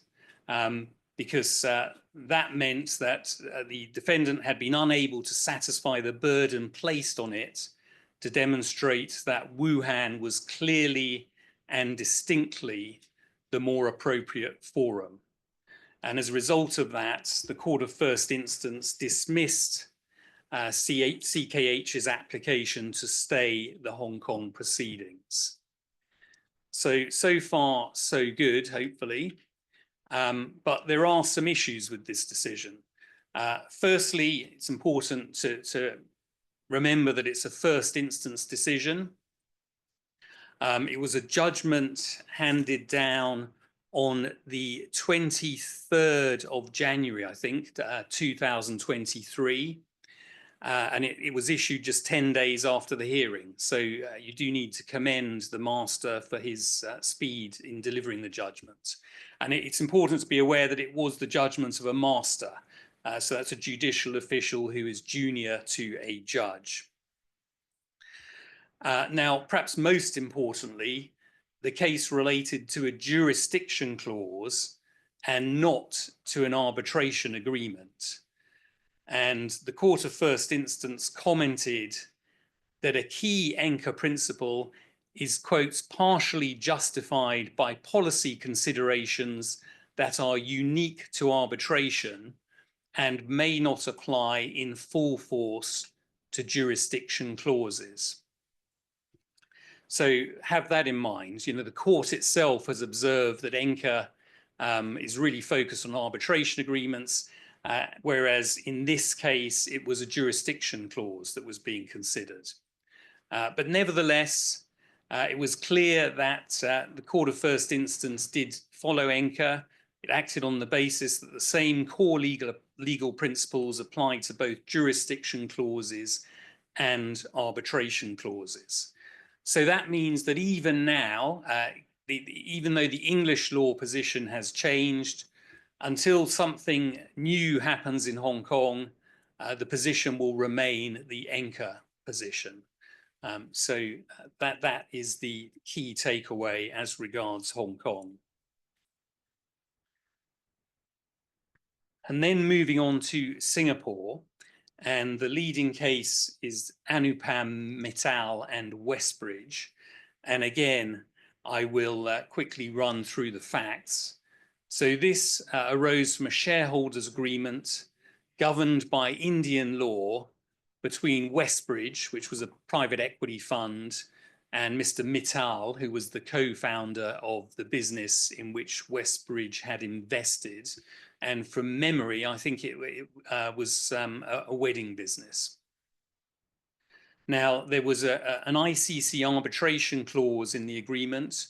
because that meant that the defendant had been unable to satisfy the burden placed on it to demonstrate that Wuhan was clearly and distinctly the more appropriate forum. And as a result of that, the Court of First Instance dismissed CKH's application to stay the Hong Kong proceedings. So far, so good, hopefully. But there are some issues with this decision. Firstly, it's important to remember that it's a first instance decision. It was a judgment handed down on the 23rd of January, I think, 2023. And it was issued just 10 days after the hearing. So you do need to commend the master for his speed in delivering the judgment. And it's important to be aware that it was the judgment of a master. So that's a judicial official who is junior to a judge. Now, perhaps most importantly, the case related to a jurisdiction clause and not to an arbitration agreement. And the Court of First Instance commented that a key Enker principle is, quotes, partially justified by policy considerations that are unique to arbitration and may not apply in full force to jurisdiction clauses. So have that in mind. You know, the court itself has observed that ENCA is really focused on arbitration agreements, whereas in this case, it was a jurisdiction clause that was being considered. But nevertheless, it was clear that the Court of First Instance did follow ENCA. It acted on the basis that the same core legal principles applied to both jurisdiction clauses and arbitration clauses. So that means that even now, even though the English law position has changed, until something new happens in Hong Kong, the position will remain the ENCA position. So that is the key takeaway as regards Hong Kong. And then moving on to Singapore, and the leading case is Anupam Mittal and Westbridge. And again, I will quickly run through the facts. So this arose from a shareholders' agreement governed by Indian law between Westbridge, which was a private equity fund, and Mr. Mittal, who was the co-founder of the business in which Westbridge had invested. And from memory, I think it was a wedding business. Now, there was an ICC arbitration clause in the agreement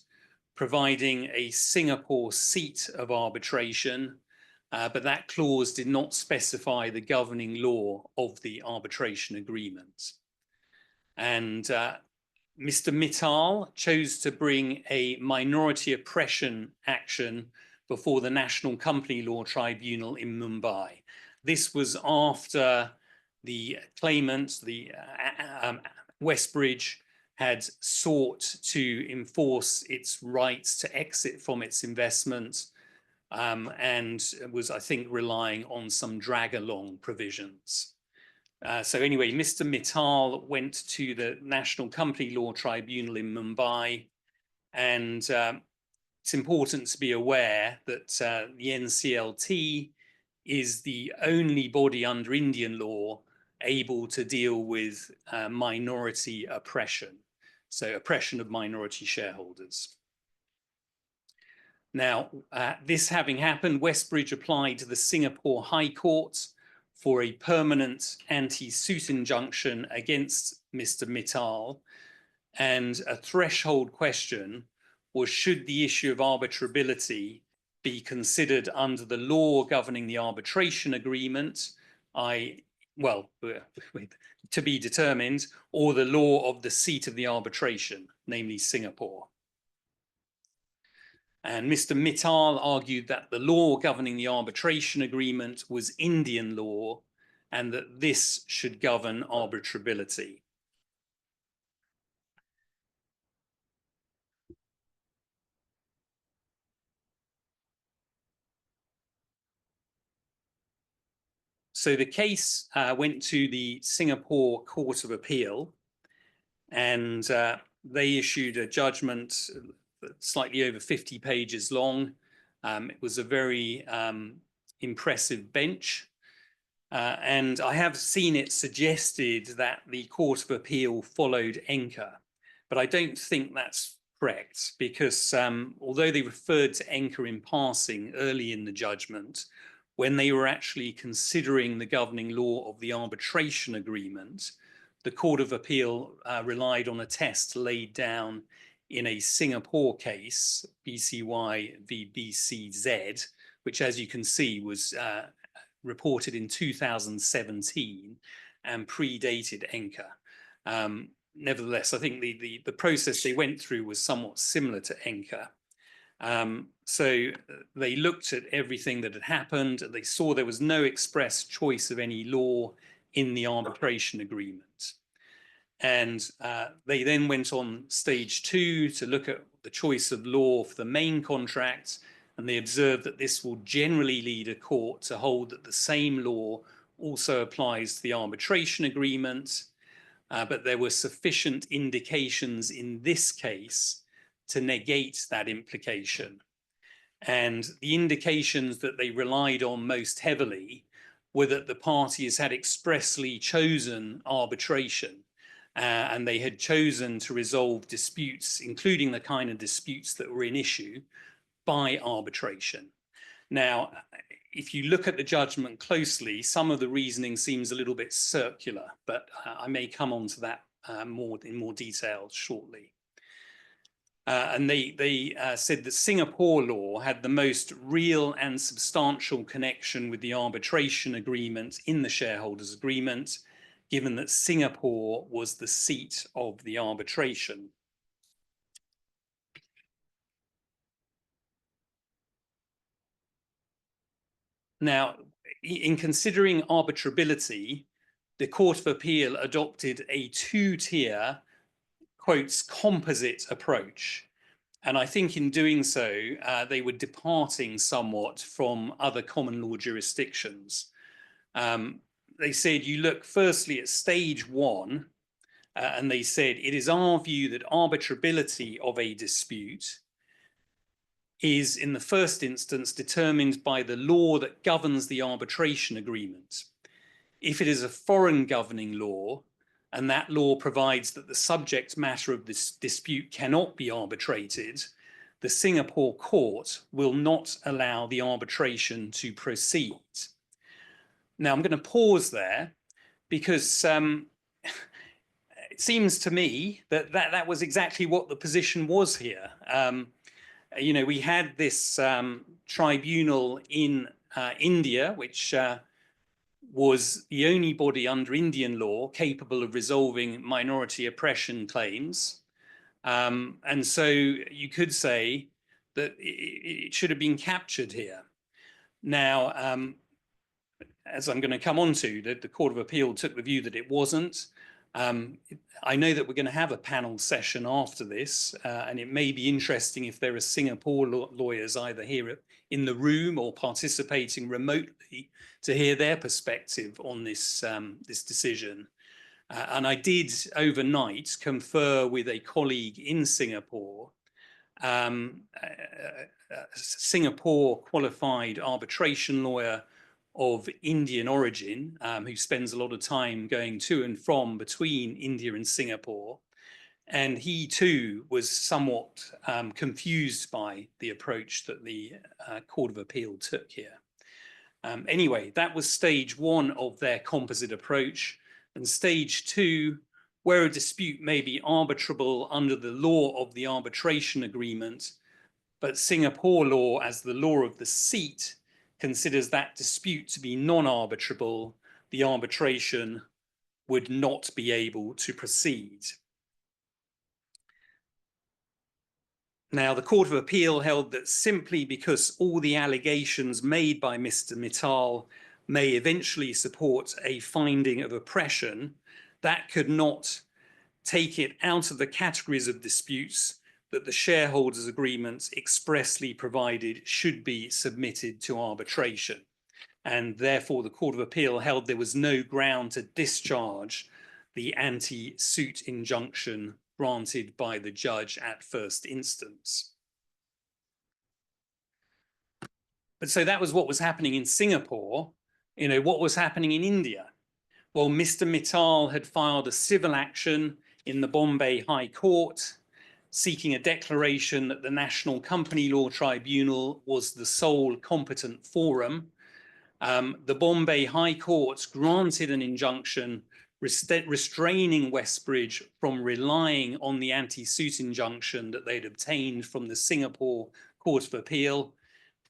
providing a Singapore seat of arbitration, but that clause did not specify the governing law of the arbitration agreement. And Mr. Mittal chose to bring a minority oppression action before the National Company Law Tribunal in Mumbai. This was after the claimant, Westbridge, had sought to enforce its rights to exit from its investment and was, I think, relying on some drag-along provisions. So anyway, Mr. Mittal went to the National Company Law Tribunal in Mumbai, and it's important to be aware that the NCLT is the only body under Indian law able to deal with minority oppression, so oppression of minority shareholders. Now, this having happened, Westbridge applied to the Singapore High Court for a permanent anti-suit injunction against Mr. Mittal, and a threshold question was, should the issue of arbitrability be considered under the law governing the arbitration agreement, to be determined, or the law of the seat of the arbitration, namely Singapore. And Mr. Mittal argued that the law governing the arbitration agreement was Indian law and that this should govern arbitrability. So the case went to the Singapore Court of Appeal, and they issued a judgment slightly over 50 pages long. It was a very impressive bench. And I have seen it suggested that the Court of Appeal followed ENCA, but I don't think that's correct, because although they referred to ENCA in passing early in the judgment, when they were actually considering the governing law of the arbitration agreement, the Court of Appeal relied on a test laid down in a Singapore case, BCY v BCZ, which, as you can see, was reported in 2017 and predated ENCA. Nevertheless, I think the process they went through was somewhat similar to ENCA. So they looked at everything that had happened. They saw there was no express choice of any law in the arbitration agreement. And they then went on stage 2 to look at the choice of law for the main contract. And they observed that this will generally lead a court to hold that the same law also applies to the arbitration agreement. but there were sufficient indications in this case to negate that implication. And the indications that they relied on most heavily were that the parties had expressly chosen arbitration, and they had chosen to resolve disputes, including the kind of disputes that were in issue, by arbitration. Now, if you look at the judgment closely, some of the reasoning seems a little bit circular, but I may come on to that in more detail shortly. And they said that Singapore law had the most real and substantial connection with the arbitration agreement in the shareholders' agreement, given that Singapore was the seat of the arbitration. Now, in considering arbitrability, the Court of Appeal adopted a two-tier, quotes, composite approach. And I think in doing so, they were departing somewhat from other common law jurisdictions. They said you look firstly at stage one, and they said it is our view that arbitrability of a dispute is in the first instance determined by the law that governs the arbitration agreement. If it is a foreign governing law, and that law provides that the subject matter of this dispute cannot be arbitrated, the Singapore court will not allow the arbitration to proceed. Now, I'm going to pause there because it seems to me that that was exactly what the position was here. You know, we had this tribunal in India, which was the only body under Indian law capable of resolving minority oppression claims. And so you could say that it should have been captured here. Now, as I'm going to come on to, the Court of Appeal took the view that it wasn't. I know that we're going to have a panel session after this, and it may be interesting if there are Singapore lawyers either here in the room or participating remotely to hear their perspective on this, this decision. And I did overnight confer with a colleague in Singapore, Singapore qualified arbitration lawyer of Indian origin, who spends a lot of time going to and from between India and Singapore. And he too was somewhat confused by the approach that the Court of Appeal took here. Anyway, that was stage one of their composite approach. And stage two, where a dispute may be arbitrable under the law of the arbitration agreement, but Singapore law as the law of the seat considers that dispute to be non-arbitrable, the arbitration would not be able to proceed. Now, the Court of Appeal held that simply because all the allegations made by Mr. Mittal may eventually support a finding of oppression, that could not take it out of the categories of disputes that the shareholders' agreement expressly provided should be submitted to arbitration. And therefore, the Court of Appeal held there was no ground to discharge the anti-suit injunction granted by the judge at first instance. But so that was what was happening in Singapore. You know, what was happening in India? Well, Mr. Mittal had filed a civil action in the Bombay High Court, seeking a declaration that the National Company Law Tribunal was the sole competent forum. The Bombay High Court granted an injunction restraining Westbridge from relying on the anti-suit injunction that they'd obtained from the Singapore Court of Appeal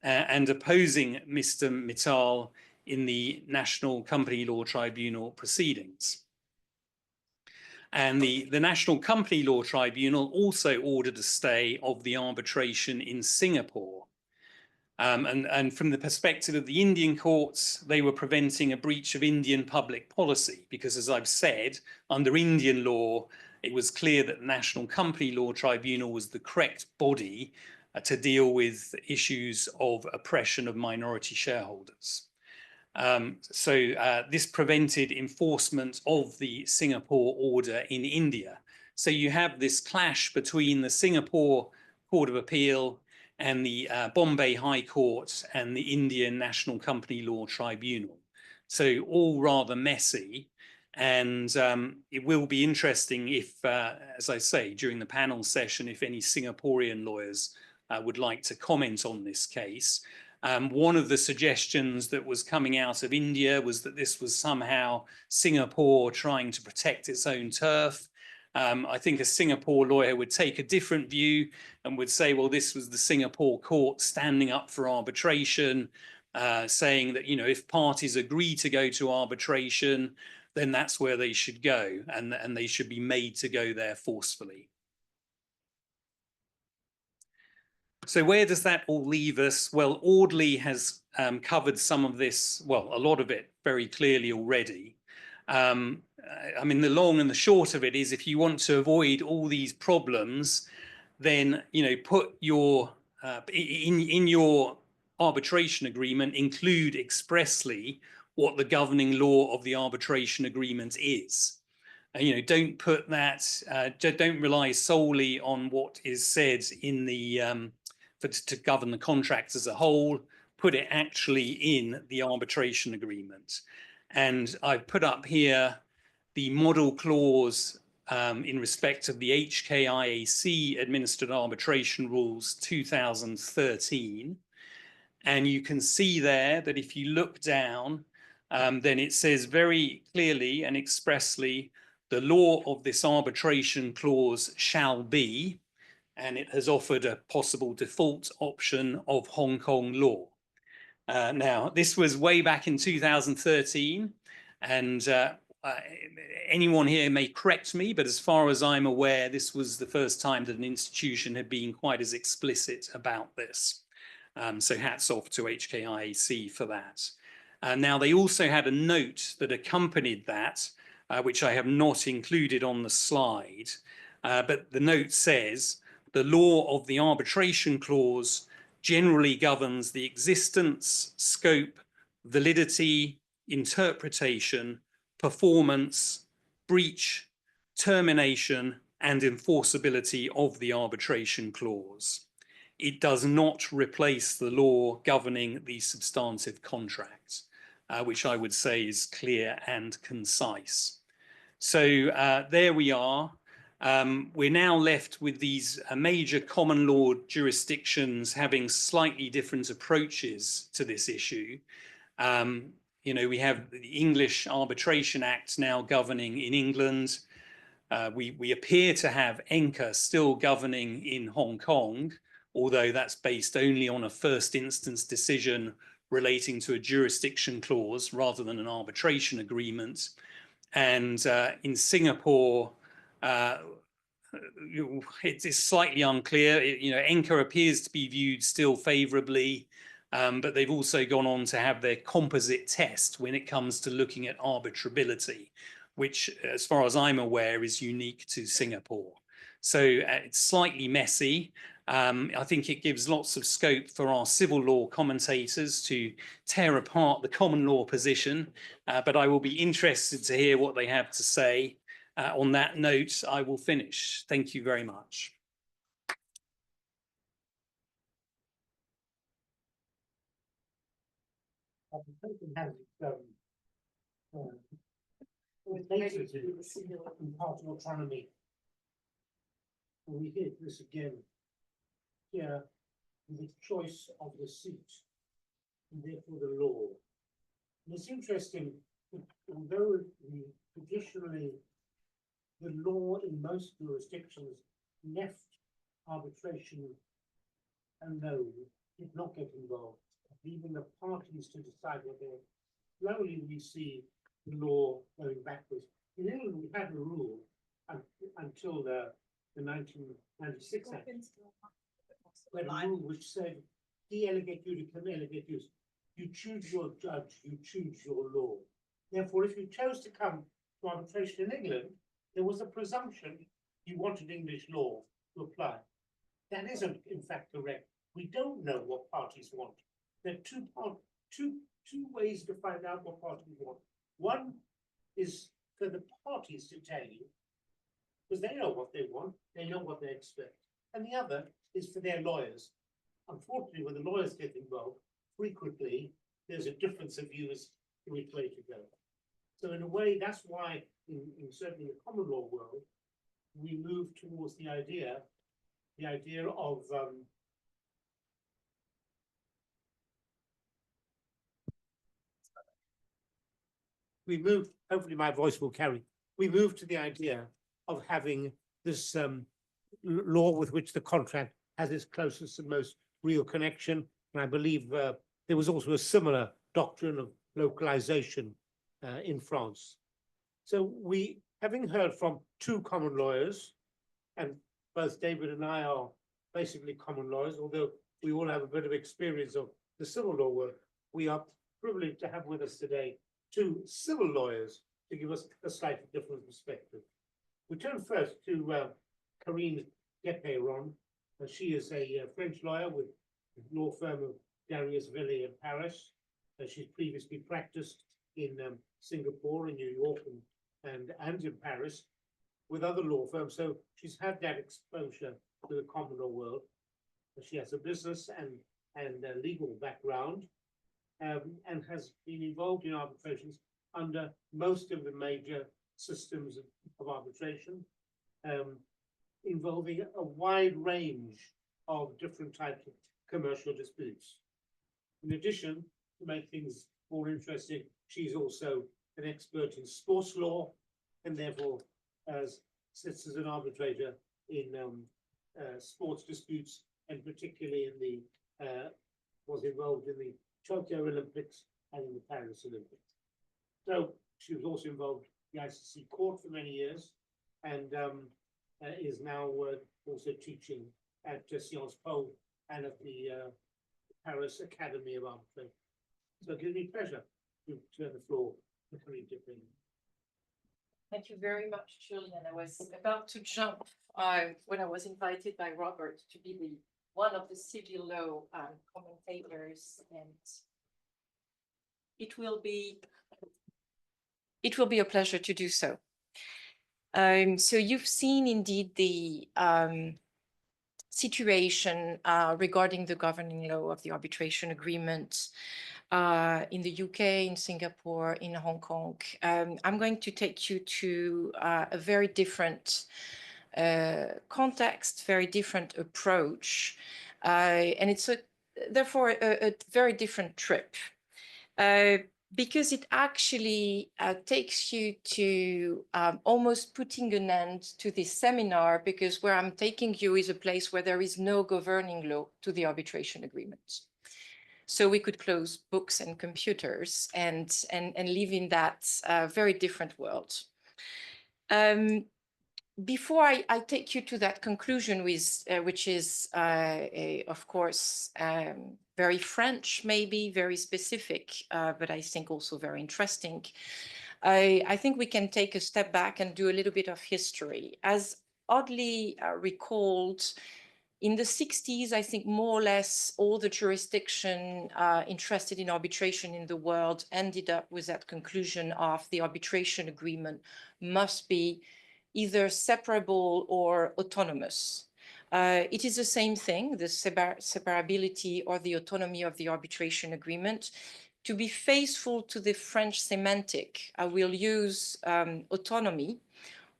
and opposing Mr. Mittal in the National Company Law Tribunal proceedings. And the National Company Law Tribunal also ordered a stay of the arbitration in Singapore. And from the perspective of the Indian courts, they were preventing a breach of Indian public policy because, as I've said, under Indian law, it was clear that the National Company Law Tribunal was the correct body to deal with issues of oppression of minority shareholders. This prevented enforcement of the Singapore order in India. So you have this clash between the Singapore Court of Appeal and the Bombay High Court and the Indian National Company Law Tribunal. So all rather messy. And it will be interesting if, as I say, during the panel session, if any Singaporean lawyers would like to comment on this case. One of the suggestions that was coming out of India was that this was somehow Singapore trying to protect its own turf. I think a Singapore lawyer would take a different view and would say, well, this was the Singapore court standing up for arbitration, saying that, you know, if parties agree to go to arbitration, then that's where they should go, and they should be made to go there forcefully. So where does that all leave us? Well, Audley has covered some of this, well, a lot of it very clearly already. I mean, the long and the short of it is, if you want to avoid all these problems, then, you know, put your, in your arbitration agreement, include expressly what the governing law of the arbitration agreement is. You know, don't put that, don't rely solely on what is said in the, to govern the contract as a whole, put it actually in the arbitration agreement. And I've put up here the model clause in respect of the HKIAC administered arbitration rules 2013. And you can see there that if you look down, then it says very clearly and expressly, the law of this arbitration clause shall be, and it has offered a possible default option of Hong Kong law. Now, this was way back in 2013, and anyone here may correct me, but as far as I'm aware, this was the first time that an institution had been quite as explicit about this. So hats off to HKIAC for that. Now, they also had a note that accompanied that, which I have not included on the slide, but the note says, the law of the arbitration clause generally governs the existence, scope, validity, interpretation, performance, breach, termination, and enforceability of the arbitration clause. It does not replace the law governing the substantive contract, which I would say is clear and concise. So there we are. We're now left with these major common law jurisdictions having slightly different approaches to this issue. You know, we have the English Arbitration Act now governing in England. We appear to have ENCA still governing in Hong Kong, although that's based only on a first instance decision relating to a jurisdiction clause rather than an arbitration agreement. And in Singapore, it's slightly unclear. You know, ENCA appears to be viewed still favorably, but they've also gone on to have their composite test when it comes to looking at arbitrability, which, as far as I'm aware, is unique to Singapore. So it's slightly messy. I think it gives lots of scope for our civil law commentators to tear apart the common law position, but I will be interested to hear what they have to say. On that note, I will finish. Thank you very much. Cases in partial autonomy. We hit this again here with the choice of the seat and therefore the law. And it's interesting, although traditionally the law in most jurisdictions left arbitration alone, did not get involved, leaving the parties to decide what they were. Slowly we see the law going backwards. In England, we had a rule until the 1996 Act. We had a rule which said, de-elegate judicum, elegate jus. You choose your judge, you choose your law. Therefore, if you chose to come to arbitration in England, there was a presumption you wanted English law to apply. That isn't, in fact, correct. We don't know what parties want. There are two ways to find out what party you want. One is for the parties to tell you, because they know what they want, they know what they expect. And the other is for their lawyers. Unfortunately, when the lawyers get involved, frequently there's a difference of views which way to go. So in a way, that's why in certainly the common law world, we move towards the idea of we move, hopefully my voice will carry, we move to the idea of having this law with which the contract has its closest and most real connection. And I believe there was also a similar doctrine of localization in France. So we, having heard from two common lawyers, and both David and I are basically common lawyers, although we all have a bit of experience of the civil law work, we are privileged to have with us today two civil lawyers to give us a slightly different perspective. We turn first to Karine Guépéron. She is a French lawyer with the law firm of Darius Villiers in Paris. She's previously practiced in Singapore, in New York, and in Paris with other law firms. So she's had that exposure to the common law world. She has a business and a legal background, and has been involved in arbitrations under most of the major systems of arbitration, involving a wide range of different types of commercial disputes. In addition, to make things more interesting, she's also an expert in sports law, and therefore sits as an arbitrator in sports disputes, and particularly in the was involved in the Tokyo Olympics and in the Paris Olympics. So she was also involved in the ICC court for many years, and is now also teaching at Sciences Po and at the Paris Academy of Arbitration. So it gives me pleasure to turn the floor to Karine Guépéron. Thank you very much, Julian. I was about to jump when I was invited by Robert to be one of the civil law commentators, and it will be a pleasure to do so. So you've seen indeed the situation regarding the governing law of the arbitration agreement in the UK, in Singapore, in Hong Kong. I'm going to take you to a very different context, very different approach, and it's therefore a very different trip. Because it actually takes you to almost putting an end to this seminar, because where I'm taking you is a place where there is no governing law to the arbitration agreement. So we could close books and computers and live in that very different world. Before I take you to that conclusion, which is, of course, very French, maybe very specific, but I think also very interesting, I think we can take a step back and do a little bit of history. As oddly recalled, in the 60s, I think more or less all the jurisdiction interested in arbitration in the world ended up with that conclusion of the arbitration agreement must be either separable or autonomous. It is the same thing, the separability or the autonomy of the arbitration agreement. To be faithful to the French semantic, I will use autonomy,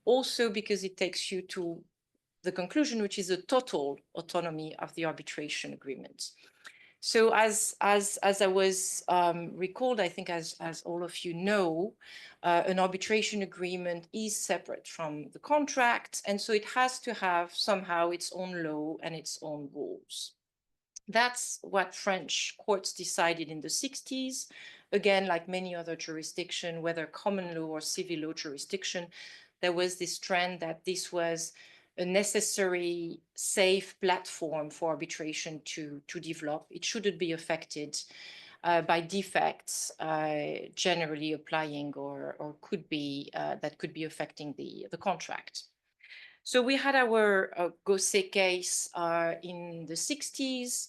also because it takes you to the conclusion, which is a total autonomy of the arbitration agreement. So as I was recalled, I think as all of you know, an arbitration agreement is separate from the contract, and so it has to have somehow its own law and its own rules. That's what French courts decided in the 60s. Again, like many other jurisdictions, whether common law or civil law jurisdiction, there was this trend that this was a necessary, safe platform for arbitration to develop. It shouldn't be affected by defects generally applying or could be that could be affecting the contract. So we had our Gosset case in the 60s.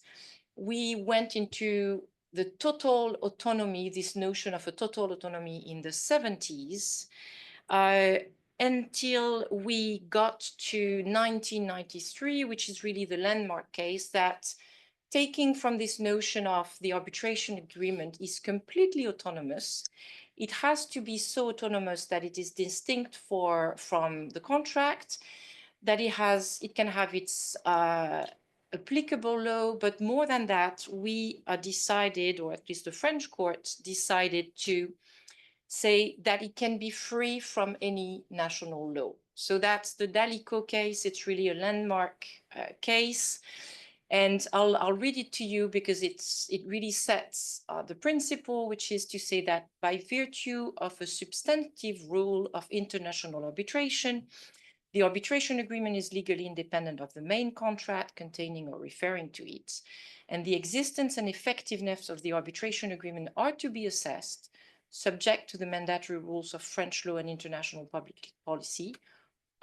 We went into the total autonomy, this notion of a total autonomy in the 70s, until we got to 1993, which is really the landmark case that, taking from this notion of the arbitration agreement is completely autonomous. It has to be so autonomous that it is distinct from the contract, that it can have its applicable law, but more than that, we decided, or at least the French court decided to say that it can be free from any national law. So that's the Dalico case. It's really a landmark case. And I'll read it to you because it really sets the principle, which is to say that by virtue of a substantive rule of international arbitration, the arbitration agreement is legally independent of the main contract containing or referring to it, and the existence and effectiveness of the arbitration agreement are to be assessed subject to the mandatory rules of French law and international public policy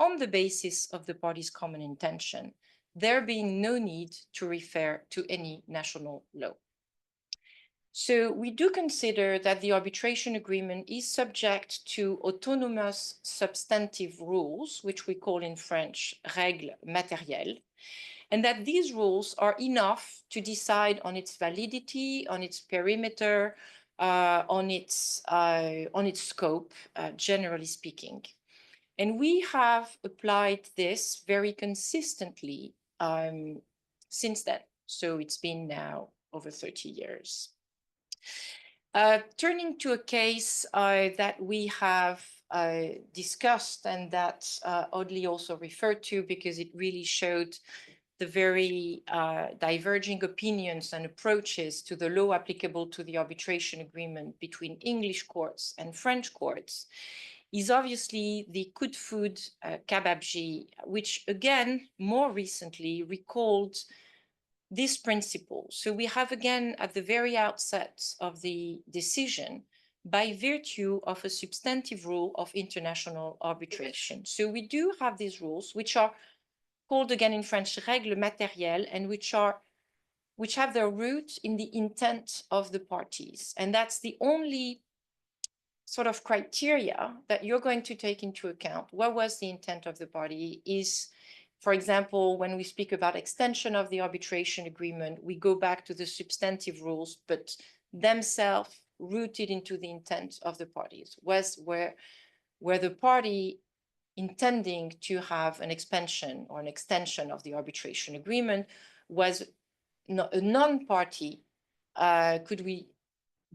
on the basis of the parties' common intention, there being no need to refer to any national law. So we do consider that the arbitration agreement is subject to autonomous substantive rules, which we call in French règles matérielles, and that these rules are enough to decide on its validity, on its perimeter, on its scope, generally speaking. And we have applied this very consistently since then. So it's been now over 30 years. Turning to a case that we have discussed and that Audley also referred to because it really showed the very diverging opinions and approaches to the law applicable to the arbitration agreement between English courts and French courts, is obviously the Coup de Foudre Kababji, which again, more recently recalled this principle. So we have again at the very outset of the decision, by virtue of a substantive rule of international arbitration. So we do have these rules, which are called again in French règles matérielles, and which have their root in the intent of the parties. And that's the only sort of criteria that you're going to take into account. What was the intent of the party? Is, for example, when we speak about extension of the arbitration agreement, we go back to the substantive rules, but themselves rooted into the intent of the parties. Was where the party intending to have an expansion or an extension of the arbitration agreement was a non-party, could we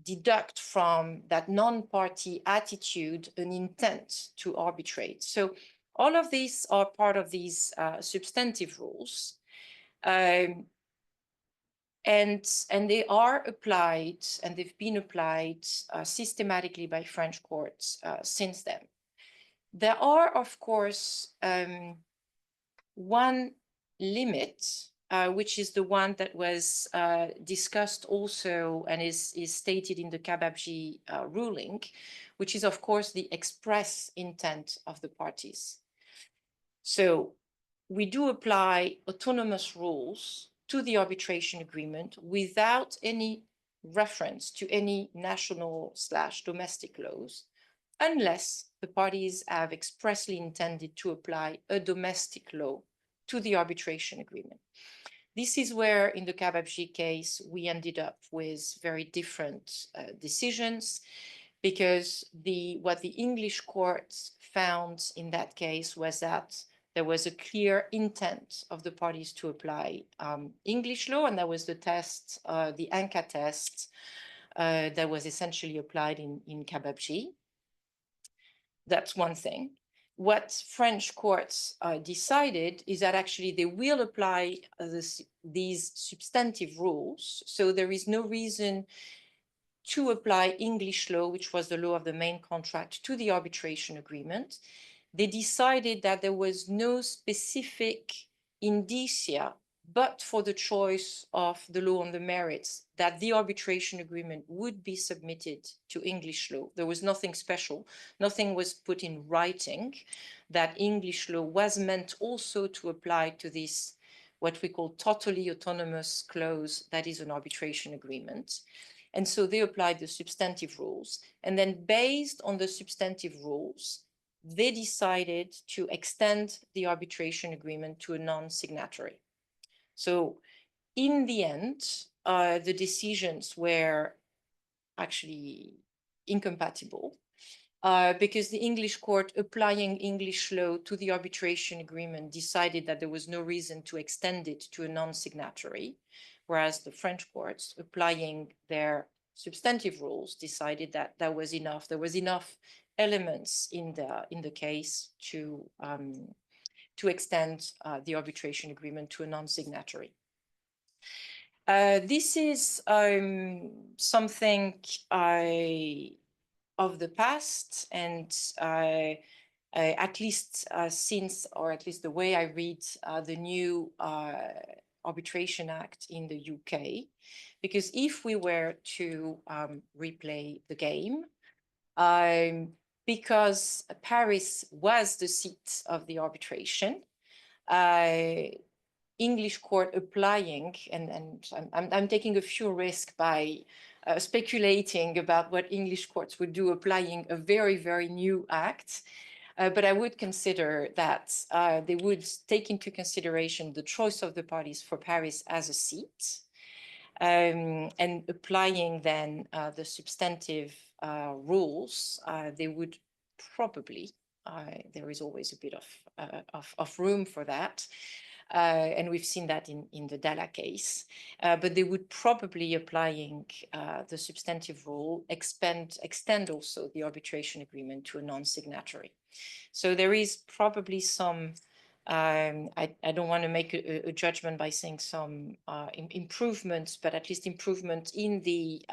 deduct from that non-party attitude an intent to arbitrate? So all of these are part of these substantive rules. And they are applied, and they've been applied systematically by French courts since then. There are, of course, one limit, which is the one that was discussed also and is stated in the Kababji ruling, which is, of course, the express intent of the parties. So we do apply autonomous rules to the arbitration agreement without any reference to any national/domestic laws, unless the parties have expressly intended to apply a domestic law to the arbitration agreement. This is where, in the Kababji case, we ended up with very different decisions, because what the English courts found in that case was that there was a clear intent of the parties to apply English law, and that was the test, the ANCA test, that was essentially applied in Kababji. That's one thing. What French courts decided is that actually they will apply these substantive rules. So there is no reason to apply English law, which was the law of the main contract, to the arbitration agreement. They decided that there was no specific indicia, but for the choice of the law on the merits, that the arbitration agreement would be submitted to English law. There was nothing special. Nothing was put in writing that English law was meant also to apply to this, what we call totally autonomous clause, that is an arbitration agreement. And so they applied the substantive rules. And then based on the substantive rules, they decided to extend the arbitration agreement to a non-signatory. So in the end, the decisions were actually incompatible because the English court applying English law to the arbitration agreement decided that there was no reason to extend it to a non-signatory, whereas the French courts applying their substantive rules decided that that was enough. There was enough elements in the case to extend the arbitration agreement to a non-signatory. This is something of the past, and at least since, or at least the way I read the new Arbitration Act in the UK, because if we were to replay the game, because Paris was the seat of the arbitration, English court applying, and I'm taking a few risks by speculating about what English courts would do applying a very, very new act. But I would consider that they would take into consideration the choice of the parties for Paris as a seat, and applying then the substantive rules, they would probably, there is always a bit of room for that, and we've seen that in the Dalla case, but they would probably, applying the substantive rule, extend also the arbitration agreement to a non-signatory. So there is probably some, I don't want to make a judgment by saying some improvements, but at least improvement in the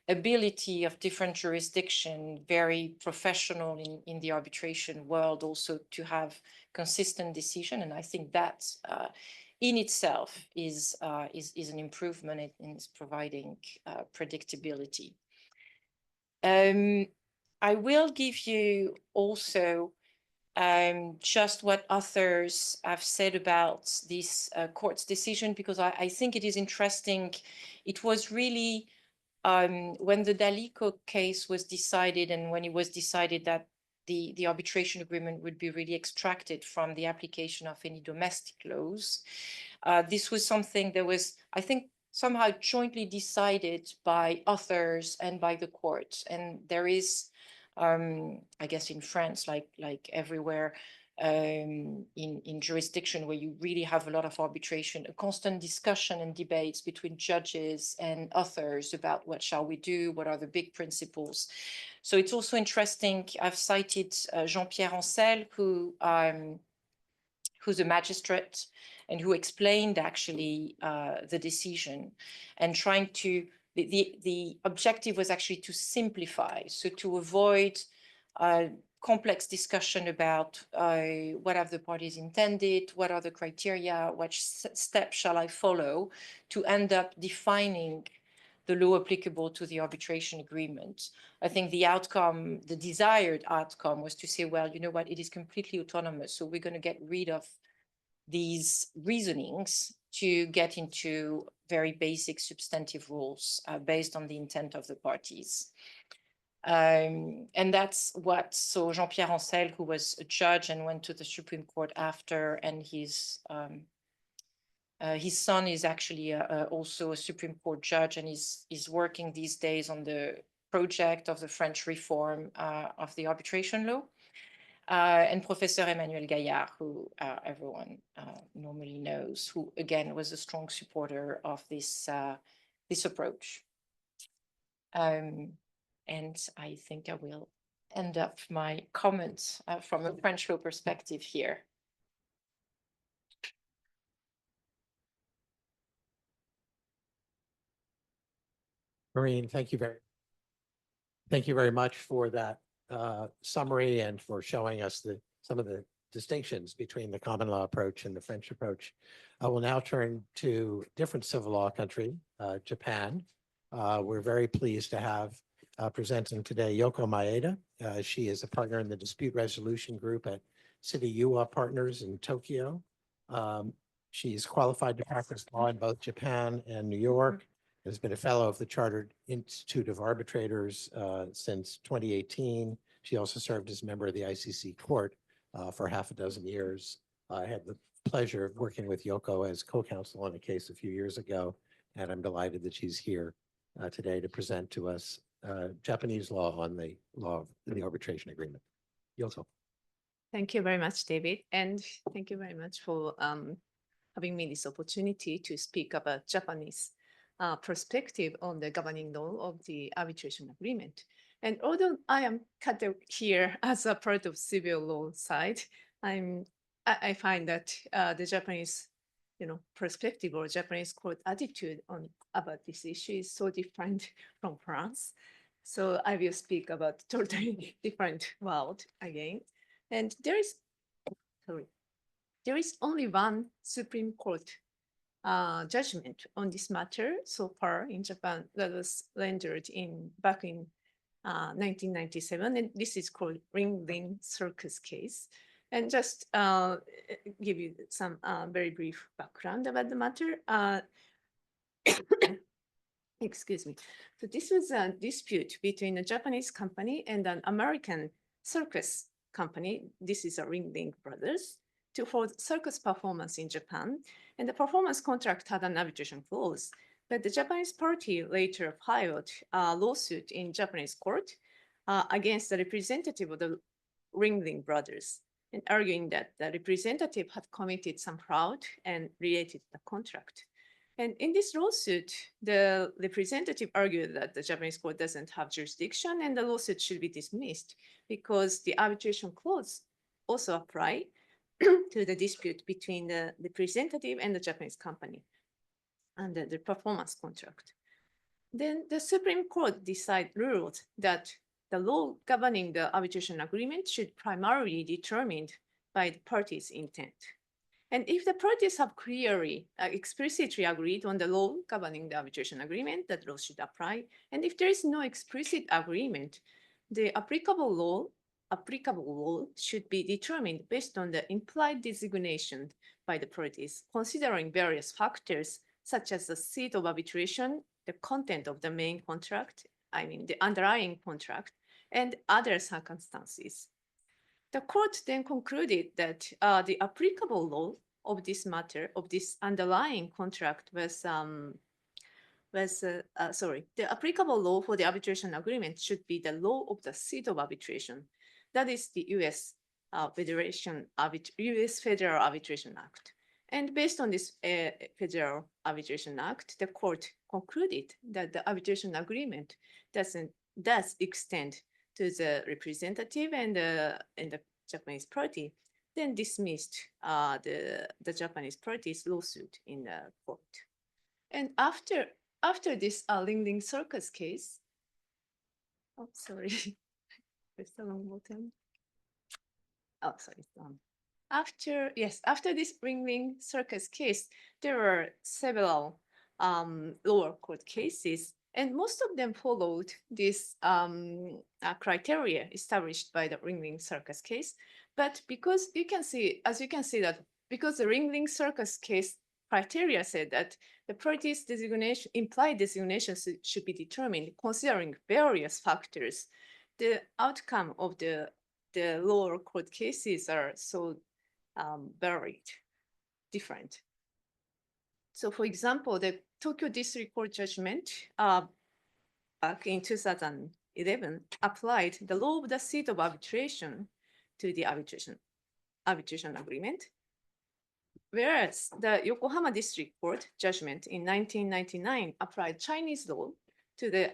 ability of different jurisdiction, very professional in the arbitration world, also to have consistent decision. And I think that in itself is an improvement in providing predictability. I will give you also just what authors have said about this court's decision, because I think it is interesting. It was really when the Dalico case was decided, and when it was decided that the arbitration agreement would be really extracted from the application of any domestic laws, this was something that was, I think, somehow jointly decided by authors and by the court. And there is, I guess in France, like everywhere in jurisdiction where you really have a lot of arbitration, a constant discussion and debates between judges and authors about what shall we do, what are the big principles. So it's also interesting. I've cited Jean-Pierre Ancel, who's a magistrate and who explained actually the decision, and trying to, the objective was actually to simplify, so to avoid complex discussion about what have the parties intended, what are the criteria, what steps shall I follow to end up defining the law applicable to the arbitration agreement. I think the outcome, the desired outcome, was to say, well, you know what, it is completely autonomous, so we're going to get rid of these reasonings to get into very basic substantive rules based on the intent of the parties. And that's what, so Jean-Pierre Ancel, who was a judge and went to the Supreme Court after, and his son is actually also a Supreme Court judge, and is working these days on the project of the French reform of the arbitration law. And Professor Emmanuel Gaillard, who everyone normally knows, who again was a strong supporter of this approach. And I think I will end up my comments from a French law perspective here. Maureen, thank you very much for that summary and for showing us some of the distinctions between the common law approach and the French approach. I will now turn to a different civil law country, Japan. We're very pleased to have presenting today Yoko Maeda. She is a partner in the dispute resolution group at City Yuwa Partners in Tokyo. She's qualified to practice law in both Japan and New York. Has been a fellow of the Chartered Institute of Arbitrators since 2018. She also served as a member of the ICC court for half a dozen years. I had the pleasure of working with Yoko as co-counsel on a case a few years ago, and I'm delighted that she's here today to present to us Japanese law on the law of the arbitration agreement. Yoko. Thank you very much, David, and thank you very much for having me this opportunity to speak about Japanese perspective on the governing law of the arbitration agreement. And although I am cut here as a part of civil law side, I find that the Japanese, perspective or Japanese court attitude on about this issue is so different from France. So I will speak about totally different world again. And there is only one Supreme Court judgment on this matter so far in Japan that was rendered back in 1997, and this is called Ring Circus case. And just give you some very brief background about the matter. Excuse me. So this was a dispute between a Japanese company and an American circus company. This is a Ring Brothers to hold circus performance in Japan. And the performance contract had an arbitration clause. But the Japanese party later filed a lawsuit in Japanese court against the representative of the Ring Brothers, and arguing that the representative had committed some fraud and related the contract. And in this lawsuit, the representative argued that the Japanese court doesn't have jurisdiction and the lawsuit should be dismissed because the arbitration clause also apply to the dispute between the representative and the Japanese company under the performance contract. Then the Supreme Court ruled that the law governing the arbitration agreement should primarily be determined by the parties' intent. And if the parties have clearly, explicitly agreed on the law governing the arbitration agreement, that law should apply. And if there is no explicit agreement, the applicable law should be determined based on the implied designation by the parties, considering various factors such as the seat of arbitration, the content of the main contract, the underlying contract, and other circumstances. The court then concluded that the applicable law of this matter, of this underlying contract the applicable law for the arbitration agreement should be the law of the seat of arbitration. That is the US Federal Arbitration Act. And based on this Federal Arbitration Act, the court concluded that the arbitration agreement does extend to the representative and the Japanese party, then dismissed the Japanese party's lawsuit in the court. And after this Ring Circus case, oh, sorry, press the wrong button. Oh, sorry, it's done. After this Ring Circus case, there were several lower court cases, and most of them followed this criteria established by the Ring Circus case. But because you can see that because the Ring Circus case criteria said that the party's implied designation should be determined considering various factors, the outcome of the lower court cases are so varied, different. So for example, the Tokyo District Court judgment back in 2011 applied the law of the seat of arbitration to the arbitration agreement, whereas the Yokohama District Court judgment in 1999 applied Chinese law to the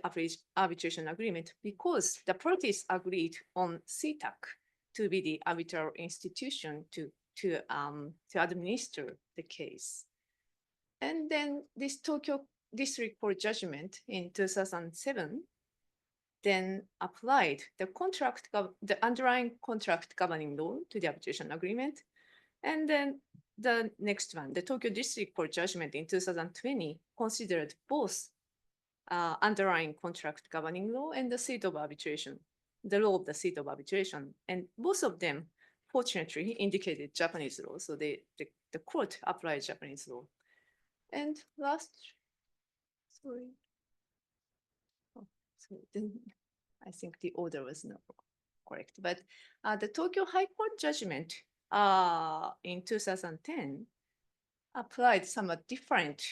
arbitration agreement because the parties agreed on CTAC to be the arbitral institution to administer the case. And then this Tokyo District Court judgment in 2007 then applied the underlying contract governing law to the arbitration agreement. And then the next one, the Tokyo District Court judgment in 2020 considered both underlying contract governing law and the seat of arbitration, the law of the seat of arbitration. And both of them, fortunately, indicated Japanese law. So the court applied Japanese law. And Sorry. Oh, so then I think the order was not correct, but the Tokyo High Court judgment in 2010 applied somewhat different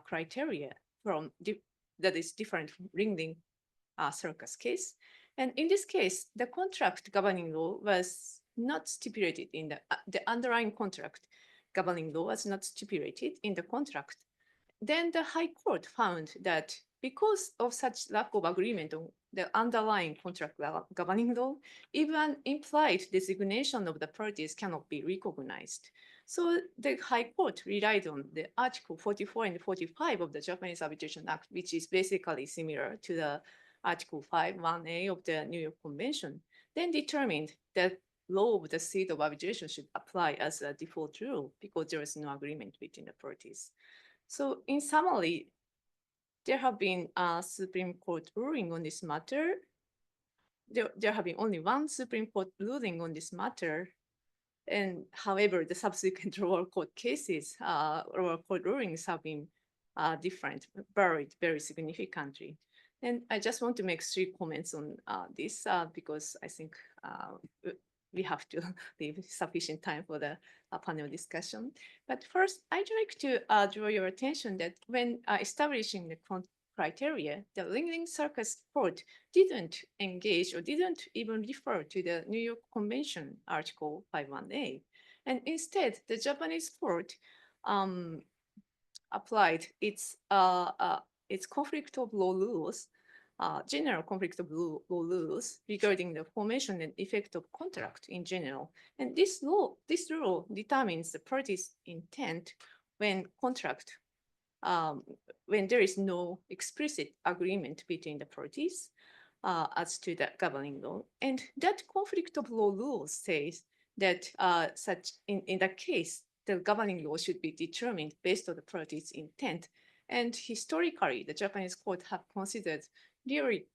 criteria from that is different from Ringling Circus case. And in this case, the contract governing law was not stipulated in the underlying contract governing law was not stipulated in the contract. Then the High Court found that because of such lack of agreement on the underlying contract governing law, even implied designation of the parties cannot be recognized. So the High Court relied on the Article 44 and 45 of the Japanese Arbitration Act, which is basically similar to the Article 5(1)(a) of the New York Convention, then determined that law of the seat of arbitration should apply as a default rule because there is no agreement between the parties. So in summary, there have been a Supreme Court ruling on this matter. There have been only one Supreme Court ruling on this matter. And however, the subsequent lower court cases, lower court rulings have been different, varied very significantly. And I just want to make 3 comments on this because I think we have to leave sufficient time for the panel discussion. But first, I'd like to draw your attention that when establishing the criteria, the Ringling Circus Court didn't engage or didn't even refer to the New York Convention Article 5(1)(a). And instead, the Japanese court applied its conflict of law rules, general conflict of law rules regarding the formation and effect of contract in general. And this rule determines the parties' intent when contract, when there is no explicit agreement between the parties as to the governing law. And that conflict of law rule says that in that case, the governing law should be determined based on the parties' intent. And historically, the Japanese court have considered really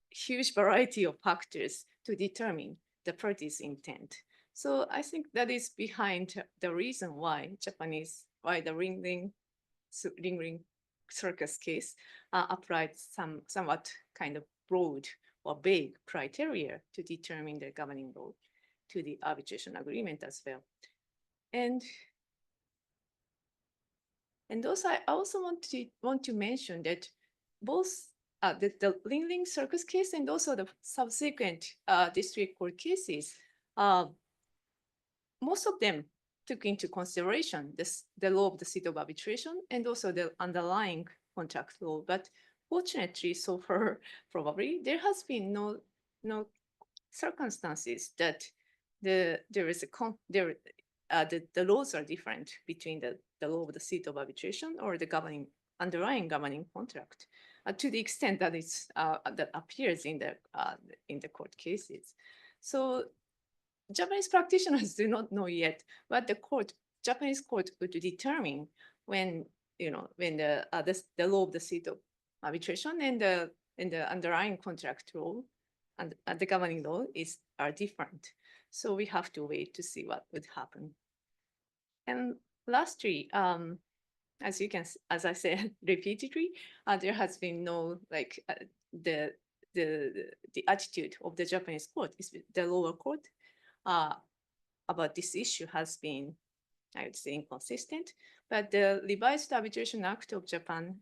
huge variety of factors to determine the parties' intent. So I think that is behind the reason why the Ringling Circus case applied somewhat kind of broad or vague criteria to determine the governing law to the arbitration agreement as well. And also, I also want to mention that both the Ringling Circus case and also the subsequent district court cases, most of them took into consideration the law of the seat of arbitration and also the underlying contract law. But fortunately, so far, probably, there has been no circumstances that the laws are different between the law of the seat of arbitration or the underlying governing contract to the extent that that appears in the court cases. So Japanese practitioners do not know yet what the Japanese court would determine when the law of the seat of arbitration and the underlying contract law and the governing law are different. So we have to wait to see what would happen. And lastly, as I said repeatedly, there has been no the attitude of the Japanese court, the lower court, about this issue has been, I would say, inconsistent. But the revised Arbitration Act of Japan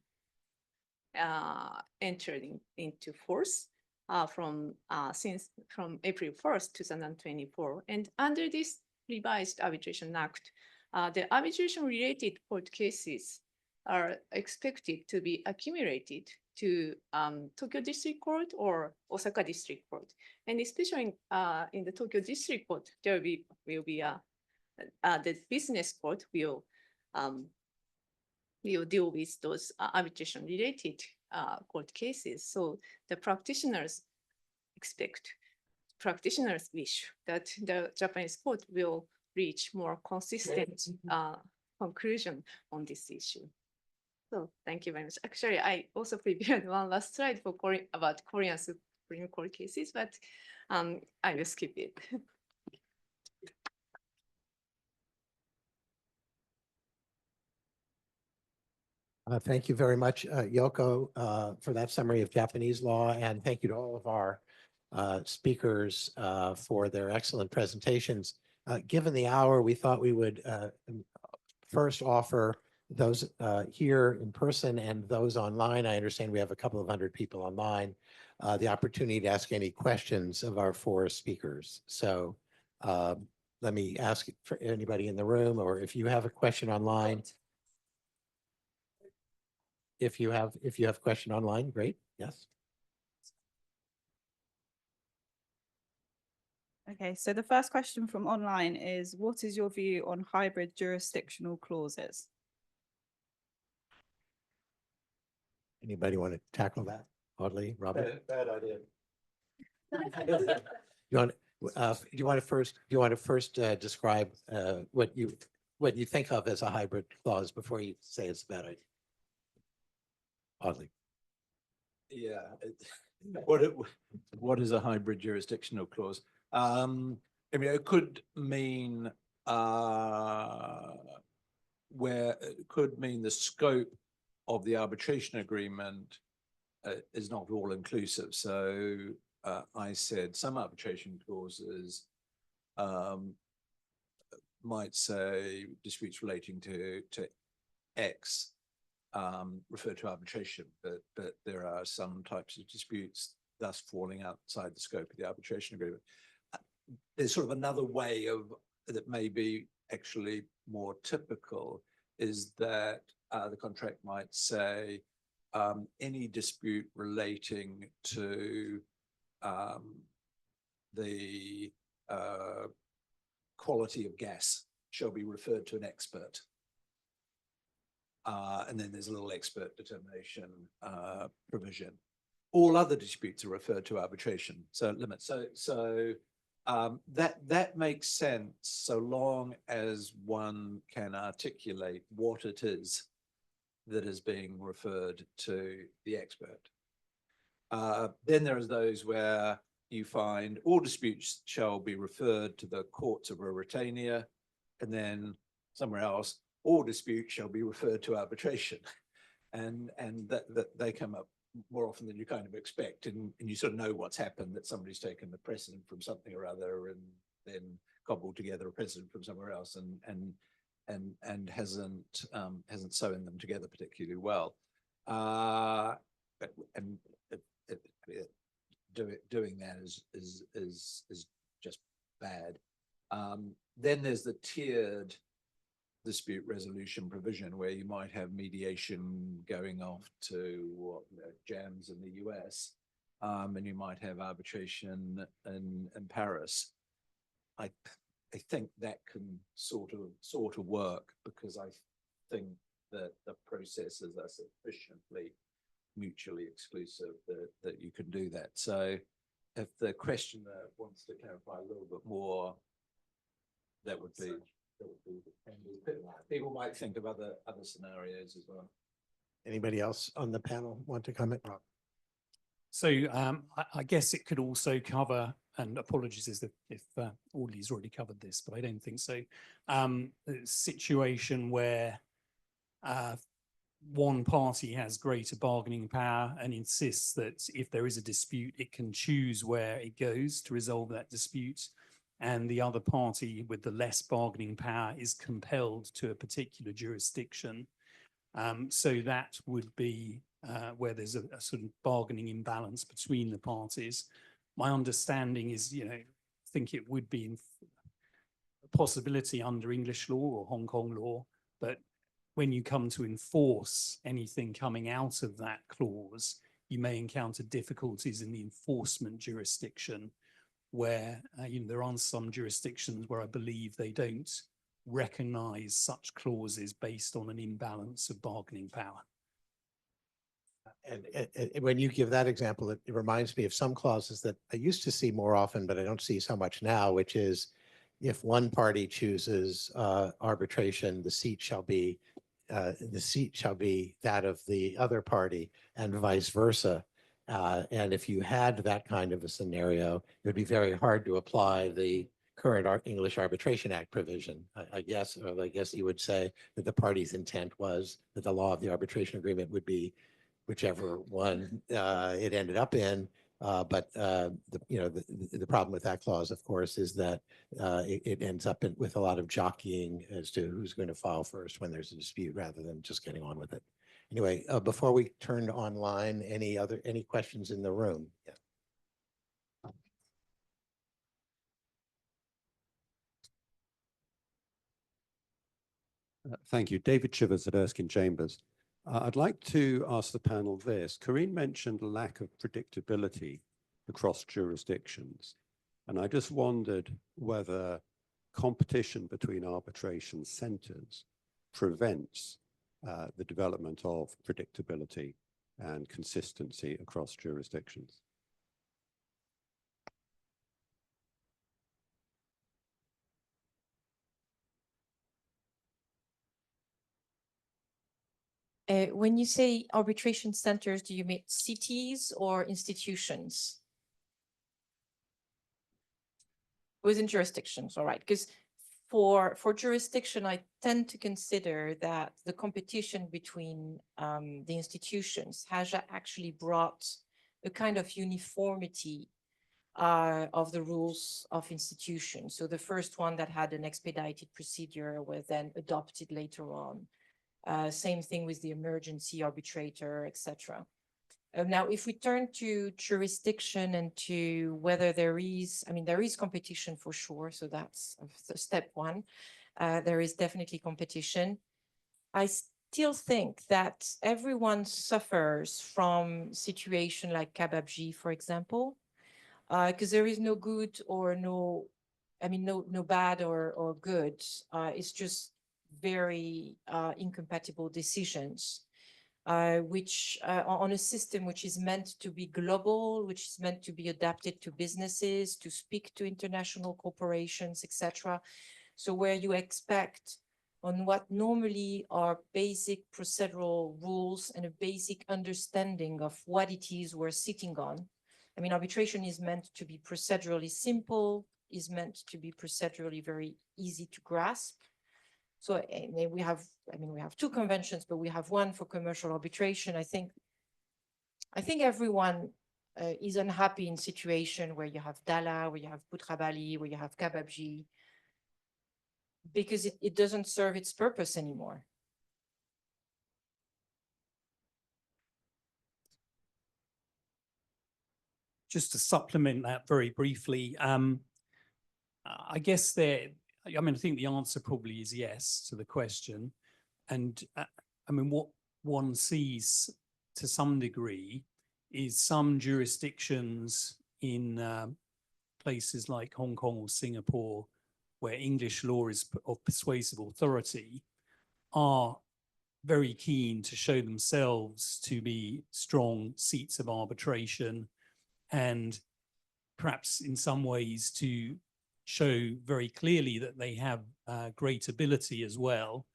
entered into force from April 1st, 2024. And under this revised Arbitration Act, the arbitration-related court cases are expected to be accumulated to Tokyo District Court or Osaka District Court. And especially in the Tokyo District Court, there will be the business court will deal with those arbitration-related court cases. So the practitioners wish that the Japanese court will reach more consistent conclusion on this issue. So thank you very much. Actually, I also prepared one last slide about Korean Supreme Court cases, but I will skip it. Thank you very much, Yoko, for that summary of Japanese law, and thank you to all of our speakers for their excellent presentations. Given the hour, we thought we would first offer those here in person and those online. I understand we have a couple of hundred people online, the opportunity to ask any questions of our four speakers. So let me ask for anybody in the room, or if you have a question online. If you have a question online, great. Yes. Okay, so the first question from online is, what is your view on hybrid jurisdictional clauses? Anybody want to tackle that? Audley, Robert? Bad idea. Do you want to first describe what you think of as a hybrid clause before you say it's a bad idea? Audley. Yeah. What is a hybrid jurisdictional clause? I mean, it could mean where it could mean the scope of the arbitration agreement is not all inclusive. So I said some arbitration clauses might say disputes relating to X refer to arbitration, but there are some types of disputes thus falling outside the scope of the arbitration agreement. There's sort of another way of that may be actually more typical is that the contract might say any dispute relating to the quality of gas shall be referred to an expert. And then there's a little expert determination provision. All other disputes are referred to arbitration. So limits. So that makes sense so long as one can articulate what it is that is being referred to the expert. Then there's those where you find all disputes shall be referred to the courts of Ruritania, and then somewhere else, all disputes shall be referred to arbitration. And that they come up more often than you kind of expect, and you sort of know what's happened, that somebody's taken the precedent from something or other and then cobbled together a precedent from somewhere else and hasn't sewn them together particularly well. Doing that is just bad. Then there's the tiered dispute resolution provision where you might have mediation going off to jams in the US, and you might have arbitration in Paris. I think that can sort of work, because I think that the processes are sufficiently mutually exclusive that you can do that. So if the questioner wants to clarify a little bit more, that would be people might think of other scenarios as well. Anybody else on the panel want to comment? Rob? So I guess it could also cover, and apologies if Audley's already covered this, but I don't think so, a situation where one party has greater bargaining power and insists that if there is a dispute, it can choose where it goes to resolve that dispute, and the other party with the less bargaining power is compelled to a particular jurisdiction. So that would be where there's a sort of bargaining imbalance between the parties. My understanding is, I think it would be a possibility under English law or Hong Kong law, but when you come to enforce anything coming out of that clause, you may encounter difficulties in the enforcement jurisdiction, where there are some jurisdictions where I believe they don't recognize such clauses based on an imbalance of bargaining power. And when you give that example, it reminds me of some clauses that I used to see more often, but I don't see so much now, which is if one party chooses arbitration, the seat shall be that of the other party, and vice versa. And if you had that kind of a scenario, it would be very hard to apply the current English Arbitration Act provision. I guess, or I guess you would say that the party's intent was that the law of the arbitration agreement would be whichever one it ended up in. But the problem with that clause, of course, is that it ends up with a lot of jockeying as to who's going to file first when there's a dispute, rather than just getting on with it. Anyway, before we turn online, any questions in the room? Yeah. Thank you. David Chivers at Erskine Chambers. I'd like to ask the panel this. Corinne mentioned a lack of predictability across jurisdictions. And I just wondered whether competition between arbitration centers prevents the development of predictability and consistency across jurisdictions. When you say arbitration centers, do you mean cities or institutions? Within jurisdictions, all right. Because for jurisdiction, I tend to consider that the competition between the institutions has actually brought a kind of uniformity of the rules of institutions. So the first one that had an expedited procedure was then adopted later on. Same thing with the emergency arbitrator, etc. Now, if we turn to jurisdiction and to whether there is, there is competition for sure. So that's step one. There is definitely competition. I still think that everyone suffers from situation like Kababji, for example, because there is no good or no bad or good. It's just very incompatible decisions, which on a system which is meant to be global, which is meant to be adapted to businesses, to speak to international corporations, etc. So where you expect on what normally are basic procedural rules and a basic understanding of what it is we're sitting on. Arbitration is meant to be procedurally simple, is meant to be procedurally very easy to grasp. So we have two conventions, but we have one for commercial arbitration. I think everyone is unhappy in situation where you have Dala, where you have Putrabali, where you have Kababji, because it doesn't serve its purpose anymore. Just to supplement that very briefly, I guess I think the answer probably is yes to the question. And what one sees to some degree is some jurisdictions in places like Hong Kong or Singapore, where English law is of persuasive authority, are very keen to show themselves to be strong seats of arbitration, and perhaps in some ways to show very clearly that they have great ability as well.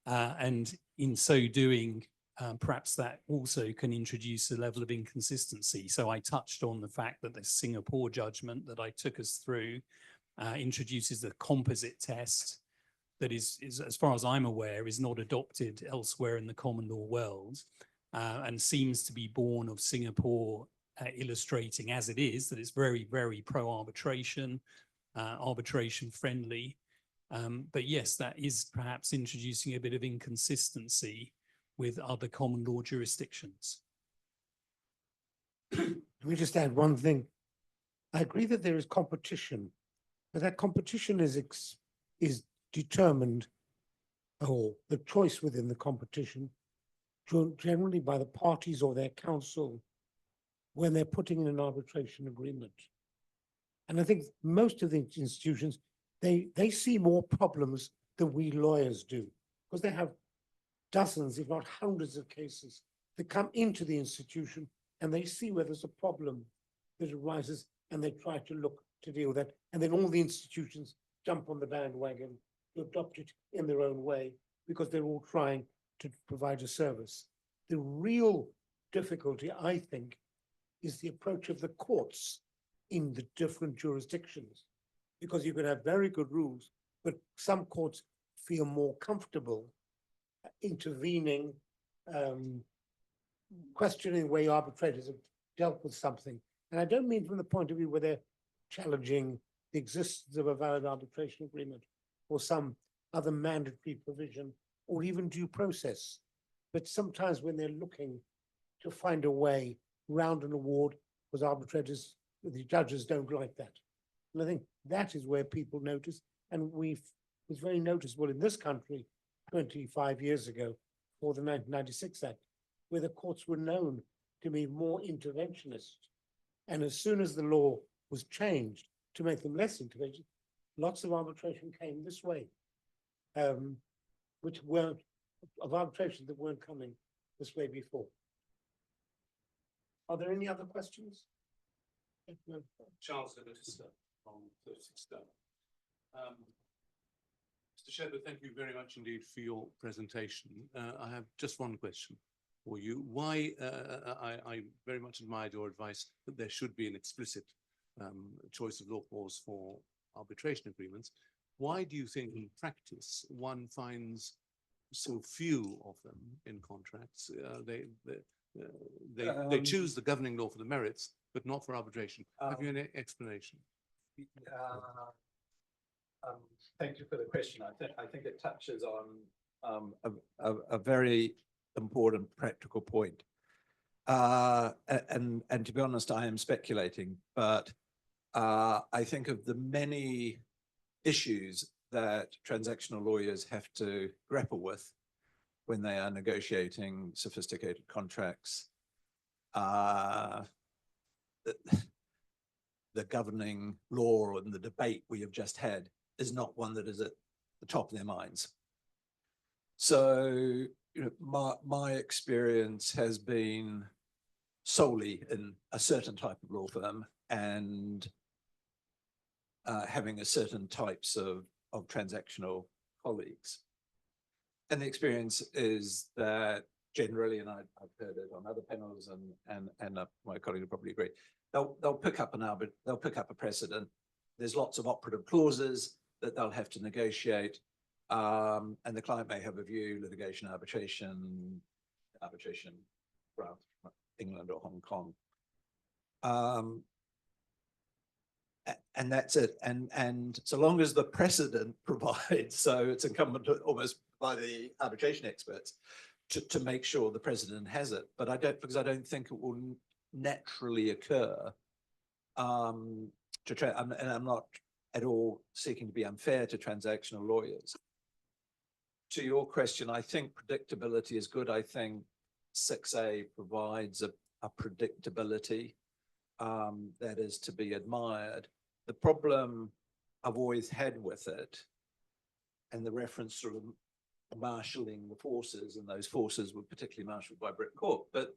And in so doing, perhaps that also can introduce a level of inconsistency. So I touched on the fact that the Singapore judgment that I took us through introduces the composite test that is, as far as I'm aware, is not adopted elsewhere in the common law world, and seems to be born of Singapore, illustrating as it is that it's very, very pro-arbitration, arbitration friendly. But yes, that is perhaps introducing a bit of inconsistency with other common law jurisdictions. Let me just add one thing. I agree that there is competition, but that competition is determined, or the choice within the competition, generally by the parties or their counsel when they're putting in an arbitration agreement. And I think most of the institutions, they see more problems than we lawyers do, because they have dozens, if not hundreds of cases that come into the institution, and they see where there's a problem that arises, and they try to look to deal with that. And then all the institutions jump on the bandwagon to adopt it in their own way, because they're all trying to provide a service. The real difficulty, I think, is the approach of the courts in the different jurisdictions. because you could have very good rules, but some courts feel more comfortable intervening, questioning the way arbitrators have dealt with something. And I don't mean from the point of view where they're challenging the existence of a valid arbitration agreement or some other mandatory provision or even due process. But sometimes when they're looking to find a way round an award, because arbitrators, the judges don't like that. And I think that is where people notice, and it was very noticeable in this country 25 years ago, for the 1996 Act, where the courts were known to be more interventionist. And as soon as the law was changed to make them less interventionist, lots of arbitration came this way, which weren't, of arbitration that weren't coming this way before. Are there any other questions? Charles Livingston from 36 Stone. Mr. Shepherd, thank you very much indeed for your presentation. I have just one question for you. Why, I very much admired your advice that there should be an explicit choice of law clause for arbitration agreements. Why do you think in practice one finds so few of them in contracts? They choose the governing law for the merits, but not for arbitration. Have you any explanation? Thank you for the question. I think it touches on a very important practical point. And to be honest, I am speculating, but I think of the many issues that transactional lawyers have to grapple with when they are negotiating sophisticated contracts. The governing law and the debate we have just had is not one that is at the top of their minds. So, you know, my experience has been solely in a certain type of law firm and having a certain types of transactional colleagues. And the experience is that generally, and I've heard it on other panels, and my colleague will probably agree, they'll pick up a precedent. There's lots of operative clauses that they'll have to negotiate, and the client may have a view, litigation, arbitration from England or Hong Kong. And that's it. And so long as the precedent provides, so it's incumbent almost by the arbitration experts to make sure the precedent has it. But I don't think it will naturally occur. And I'm not at all seeking to be unfair to transactional lawyers. To your question, I think predictability is good. I think 6A provides a predictability that is to be admired. The problem I've always had with it, and the reference sort of marshalling the forces, and those forces were particularly marshaled by Brit Court, but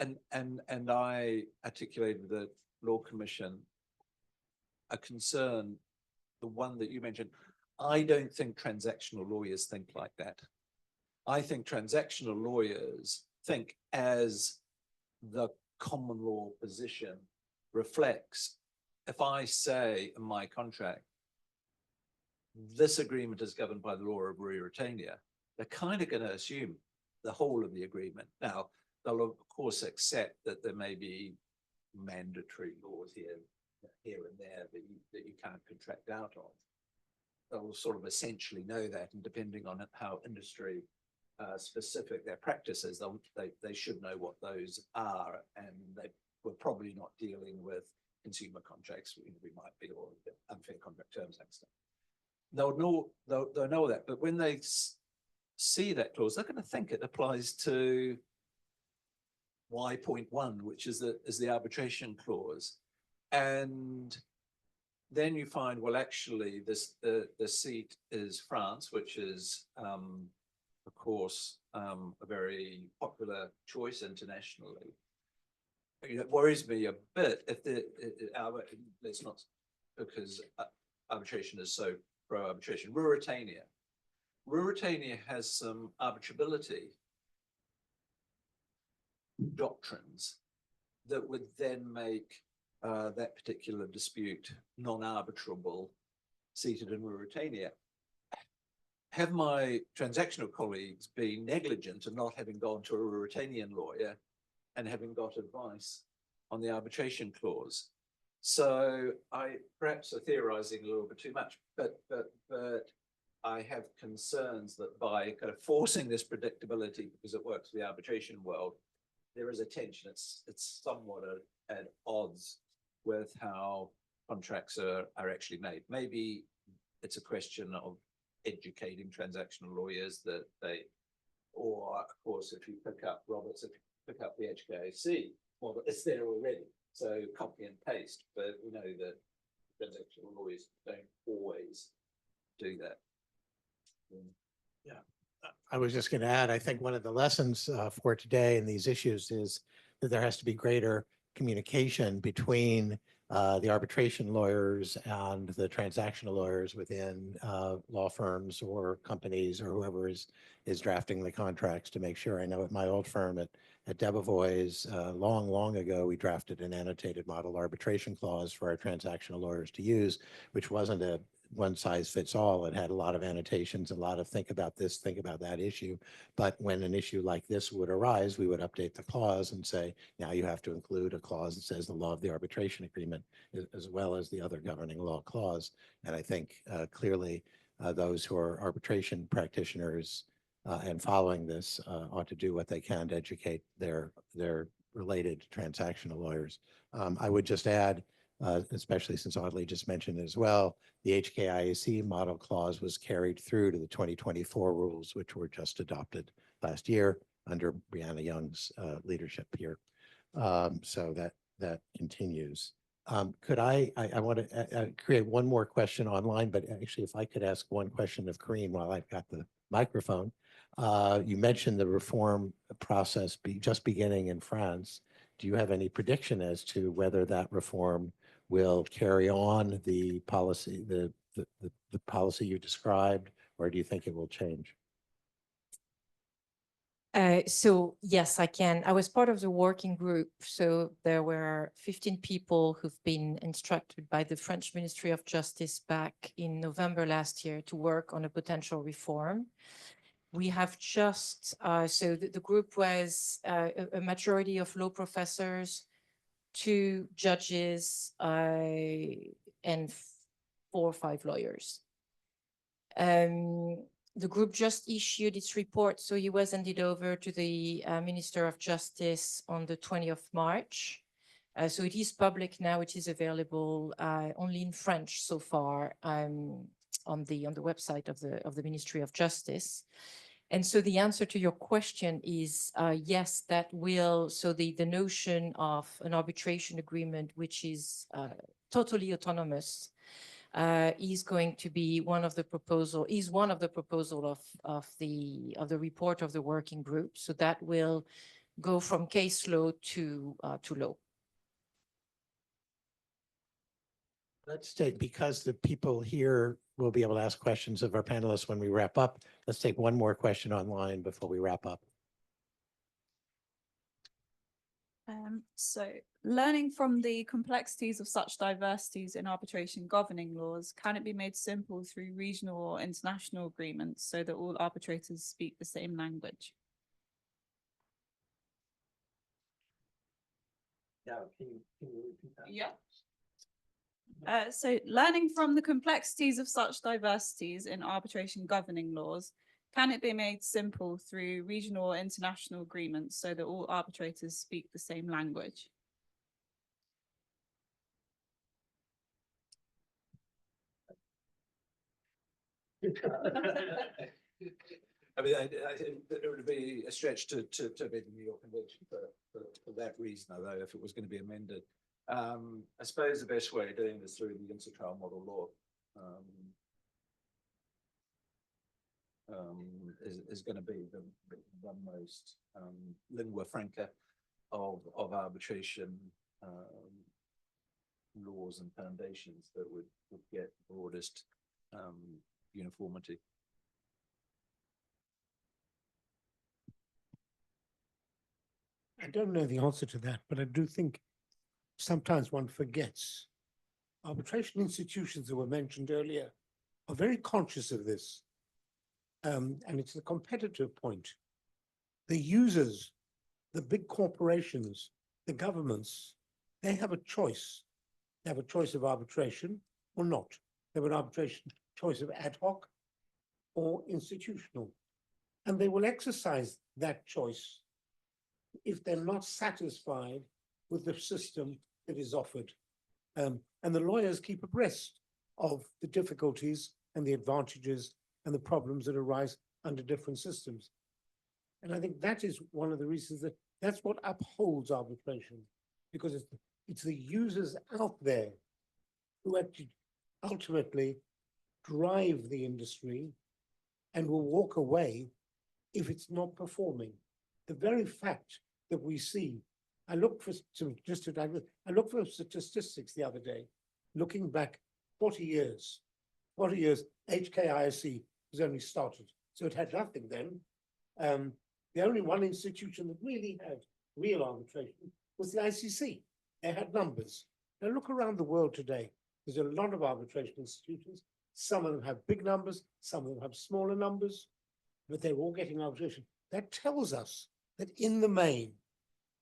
and I articulated the Law Commission a concern, the one that you mentioned. I don't think transactional lawyers think like that. I think transactional lawyers think as the common law position reflects. If I say in my contract, this agreement is governed by the law of Ruritania, they're kind of going to assume the whole of the agreement. Now, they'll of course accept that there may be mandatory laws here and there that you can't contract out of. They'll sort of essentially know that, and depending on how industry specific their practice is, they should know what those are, and they were probably not dealing with consumer contracts. We might be, or unfair contract terms and stuff. They'll know that, but when they see that clause, they're going to think it applies to Y.1, which is the arbitration clause, and then you find, well, actually, the seat is France, which is, of course, a very popular choice internationally. It worries me a bit if let's not, because arbitration is so pro-arbitration. Ruritania has some arbitrability doctrines that would then make that particular dispute non-arbitrable seated in Ruritania. Have my transactional colleagues been negligent in not having gone to a Ruritanian lawyer and having got advice on the arbitration clause? So I perhaps are theorizing a little bit too much, but I have concerns that by kind of forcing this predictability because it works for the arbitration world, there is a tension. It's somewhat at odds with how contracts are actually made. Maybe it's a question of educating transactional lawyers that they, or of course, if you pick up Roberts, if you pick up the HKIAC, well, it's there already. So copy and paste, but we know that transactional lawyers don't always do that. I was just going to add, I think one of the lessons for today in these issues is that there has to be greater communication between the arbitration lawyers and the transactional lawyers within law firms or companies or whoever is drafting the contracts to make sure. I know at my old firm at Debevoise, long ago, we drafted an annotated model arbitration clause for our transactional lawyers to use, which wasn't a one size fits all. It had a lot of annotations, a lot of think about this, think about that issue. But when an issue like this would arise, we would update the clause and say, now you have to include a clause that says the law of the arbitration agreement as well as the other governing law clause. And I think clearly those who are arbitration practitioners and following this ought to do what they can to educate their related transactional lawyers. I would just add, especially since Audley just mentioned it as well, the HKIAC model clause was carried through to the 2024 rules, which were just adopted last year under Brianna Young's leadership here. So that continues. Could I want to create one more question online, but actually if I could ask one question of Kareem while I've got the microphone. You mentioned the reform process just beginning in France. Do you have any prediction as to whether that reform will carry on the policy, the policy you described, or do you think it will change? So yes, I can. I was part of the working group. So there were 15 people who've been instructed by the French Ministry of Justice back in November last year to work on a potential reform. We have just, so the group was a majority of law professors, 2 judges, and 4 or 5 lawyers. The group just issued its report, so it was handed over to the Minister of Justice on the 20th of March. So it is public now. It is available only in French so far on the website of the Ministry of Justice. And so the answer to your question is yes, that will. So the notion of an arbitration agreement, which is totally autonomous, is going to be one of the proposal of the report of the working group. So that will go from case law to law. Let's take, because the people here will be able to ask questions of our panelists when we wrap up. Let's take one more question online before we wrap up. So learning from the complexities of such diversities in arbitration governing laws, can it be made simple through regional or international agreements so that all arbitrators speak the same language? Yeah, can you repeat that? Yeah. So learning from the complexities of such diversities in arbitration governing laws, can it be made simple through regional or international agreements so that all arbitrators speak the same language? I mean, I think it would be a stretch to amend the New York Convention for that reason, although if it was going to be amended. I suppose the best way of doing this through the inter-trial model law is going to be the most lingua franca of arbitration laws and foundations that would get broadest uniformity. I don't know the answer to that, but I do think sometimes one forgets. Arbitration institutions that were mentioned earlier are very conscious of this. And it's the competitive point. The users, the big corporations, the governments, they have a choice. They have a choice of arbitration or not. They have an arbitration choice of ad hoc or institutional. And they will exercise that choice if they're not satisfied with the system that is offered. And the lawyers keep abreast of the difficulties and the advantages and the problems that arise under different systems. And I think that is one of the reasons that's what upholds arbitration, because it's the users out there who actually ultimately drive the industry and will walk away if it's not performing. The very fact that we see, I looked for statistics the other day, looking back 40 years, HKIAC was only started, so it had nothing then. The only one institution that really had real arbitration was the ICC. They had numbers. Now look around the world today. There's a lot of arbitration institutions. Some of them have big numbers, some of them have smaller numbers, but they're all getting arbitration. That tells us that in the main,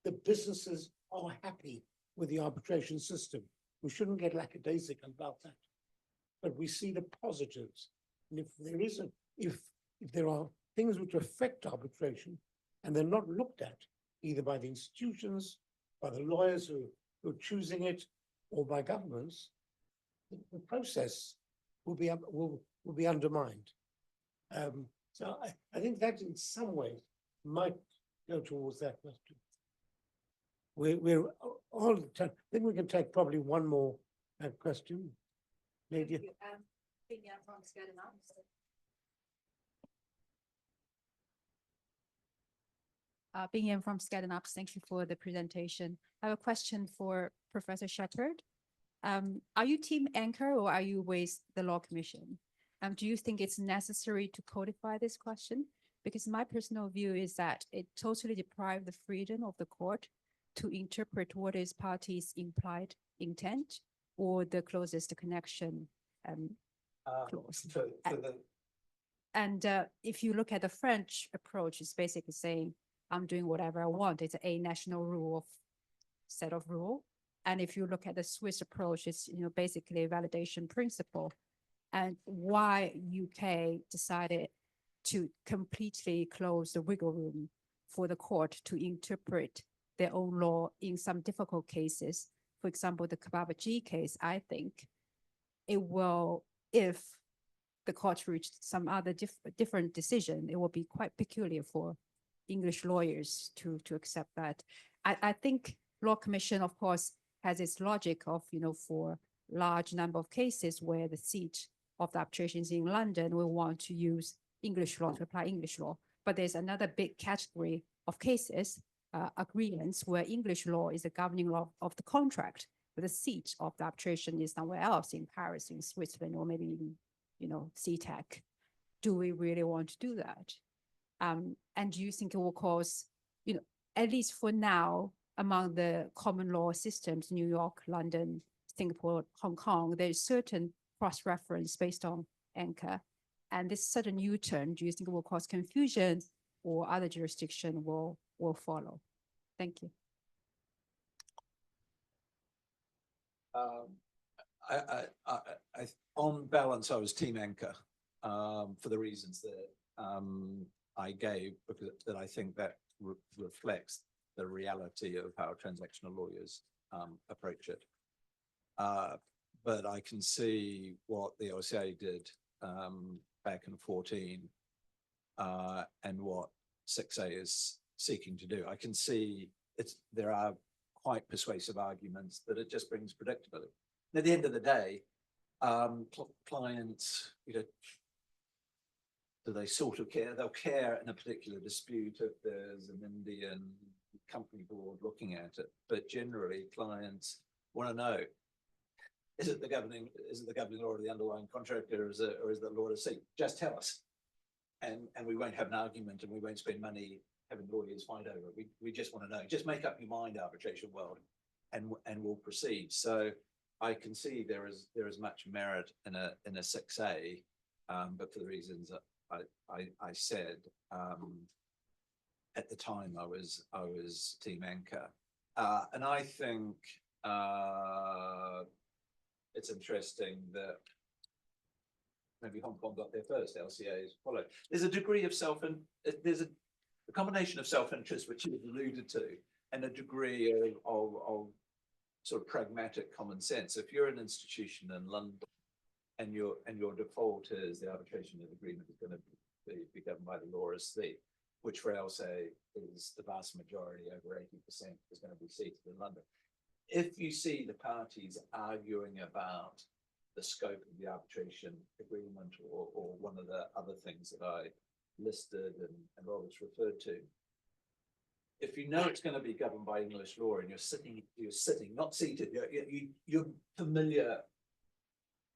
the businesses are happy with the arbitration system. We shouldn't get lackadaisical about that, but we see the positives. And if there are things which affect arbitration and they're not looked at either by the institutions, by the lawyers who are choosing it, or by governments, the process will be undermined. So I think that in some ways might go towards that question. We're all the time. I think we can take probably one more question. Lady. Bing Yan from Skadden-Ups. Thank you for the presentation. I have a question for Professor Shepherd. Are you team anchor or are you with the Law Commission? Do you think it's necessary to codify this question? Because my personal view is that it totally deprives the freedom of the court to interpret what is parties' implied intent or the closest connection clause. And if you look at the French approach, it's basically saying, I'm doing whatever I want. It's a national rule of set of rule. And if you look at the Swiss approach, it's basically a validation principle. And why UK decided to completely close the wiggle room for the court to interpret their own law in some difficult cases. For example, the Kababaji case, I think it will, if the court reached some other different decision, it will be quite peculiar for English lawyers to accept that. I think Law Commission, of course, has its logic of, for large number of cases where the seat of the arbitration is in London, we want to use English law to apply English law. But there's another big category of cases, agreements where English law is the governing law of the contract, but the seat of the arbitration is somewhere else in Paris, in Switzerland, or maybe in, CTEC. Do we really want to do that? And do you think it will cause, at least for now, among the common law systems, New York, London, Singapore, Hong Kong, there's certain cross-reference based on anchor. And this sudden U-turn, do you think it will cause confusion or other jurisdiction will follow? Thank you. On balance, I was team anchor for the reasons that I gave, because that I think that reflects the reality of how transactional lawyers approach it. But I can see what the LCA did back in 2014 and what 6A is seeking to do. I can see there are quite persuasive arguments that it just brings predictability. And at the end of the day, clients, do they sort of care? They'll care in a particular dispute if there's an Indian company board looking at it. But generally, clients want to know: is it the governing law of the underlying contract, or is the law to see? Just tell us, and we won't have an argument, and we won't spend money having lawyers fight over it. We just want to know. Just make up your mind, arbitration world. and will proceed. So I can see there is much merit in a 6A, but for the reasons that I said at the time, I was team anchor, and I think it's interesting that maybe Hong Kong got there first. LCAs followed. There's a degree of there's a combination of self-interest, which you've alluded to, and a degree of sort of pragmatic common sense. If you're an institution in London and your default is the arbitration agreement is going to be governed by the law as which for LSA is the vast majority, over 80%, is going to be seated in London. If you see the parties arguing about the scope of the arbitration agreement or one of the other things that I listed and Robert's referred to, if you know it's going to be governed by English law and you're sitting, not seated, you're familiar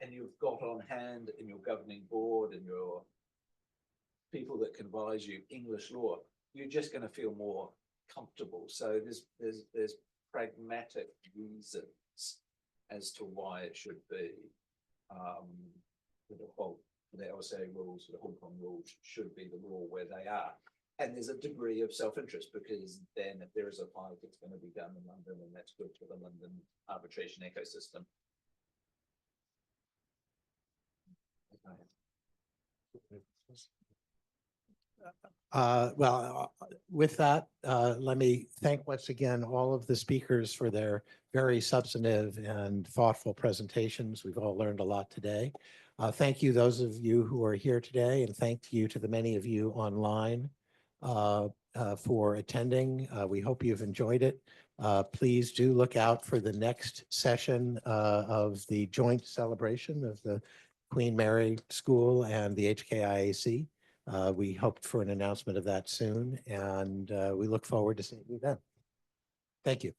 and you've got on hand in your governing board and your people that can advise you English law, you're just going to feel more comfortable. So there's pragmatic reasons as to why it should be the default. The LSA rules, the Hong Kong rules should be the law where they are. And there's a degree of self-interest because then if there is a fight, it's going to be done in London and that's good for the London arbitration ecosystem. With that, let me thank once again all of the speakers for their very substantive and thoughtful presentations. We've all learned a lot today. Thank you, those of you who are here today, and thank you to the many of you online for attending. We hope you've enjoyed it. Please do look out for the next session of the joint celebration of the Queen Mary School and the HKIAC. We hope for an announcement of that soon, and we look forward to seeing you then. Thank you.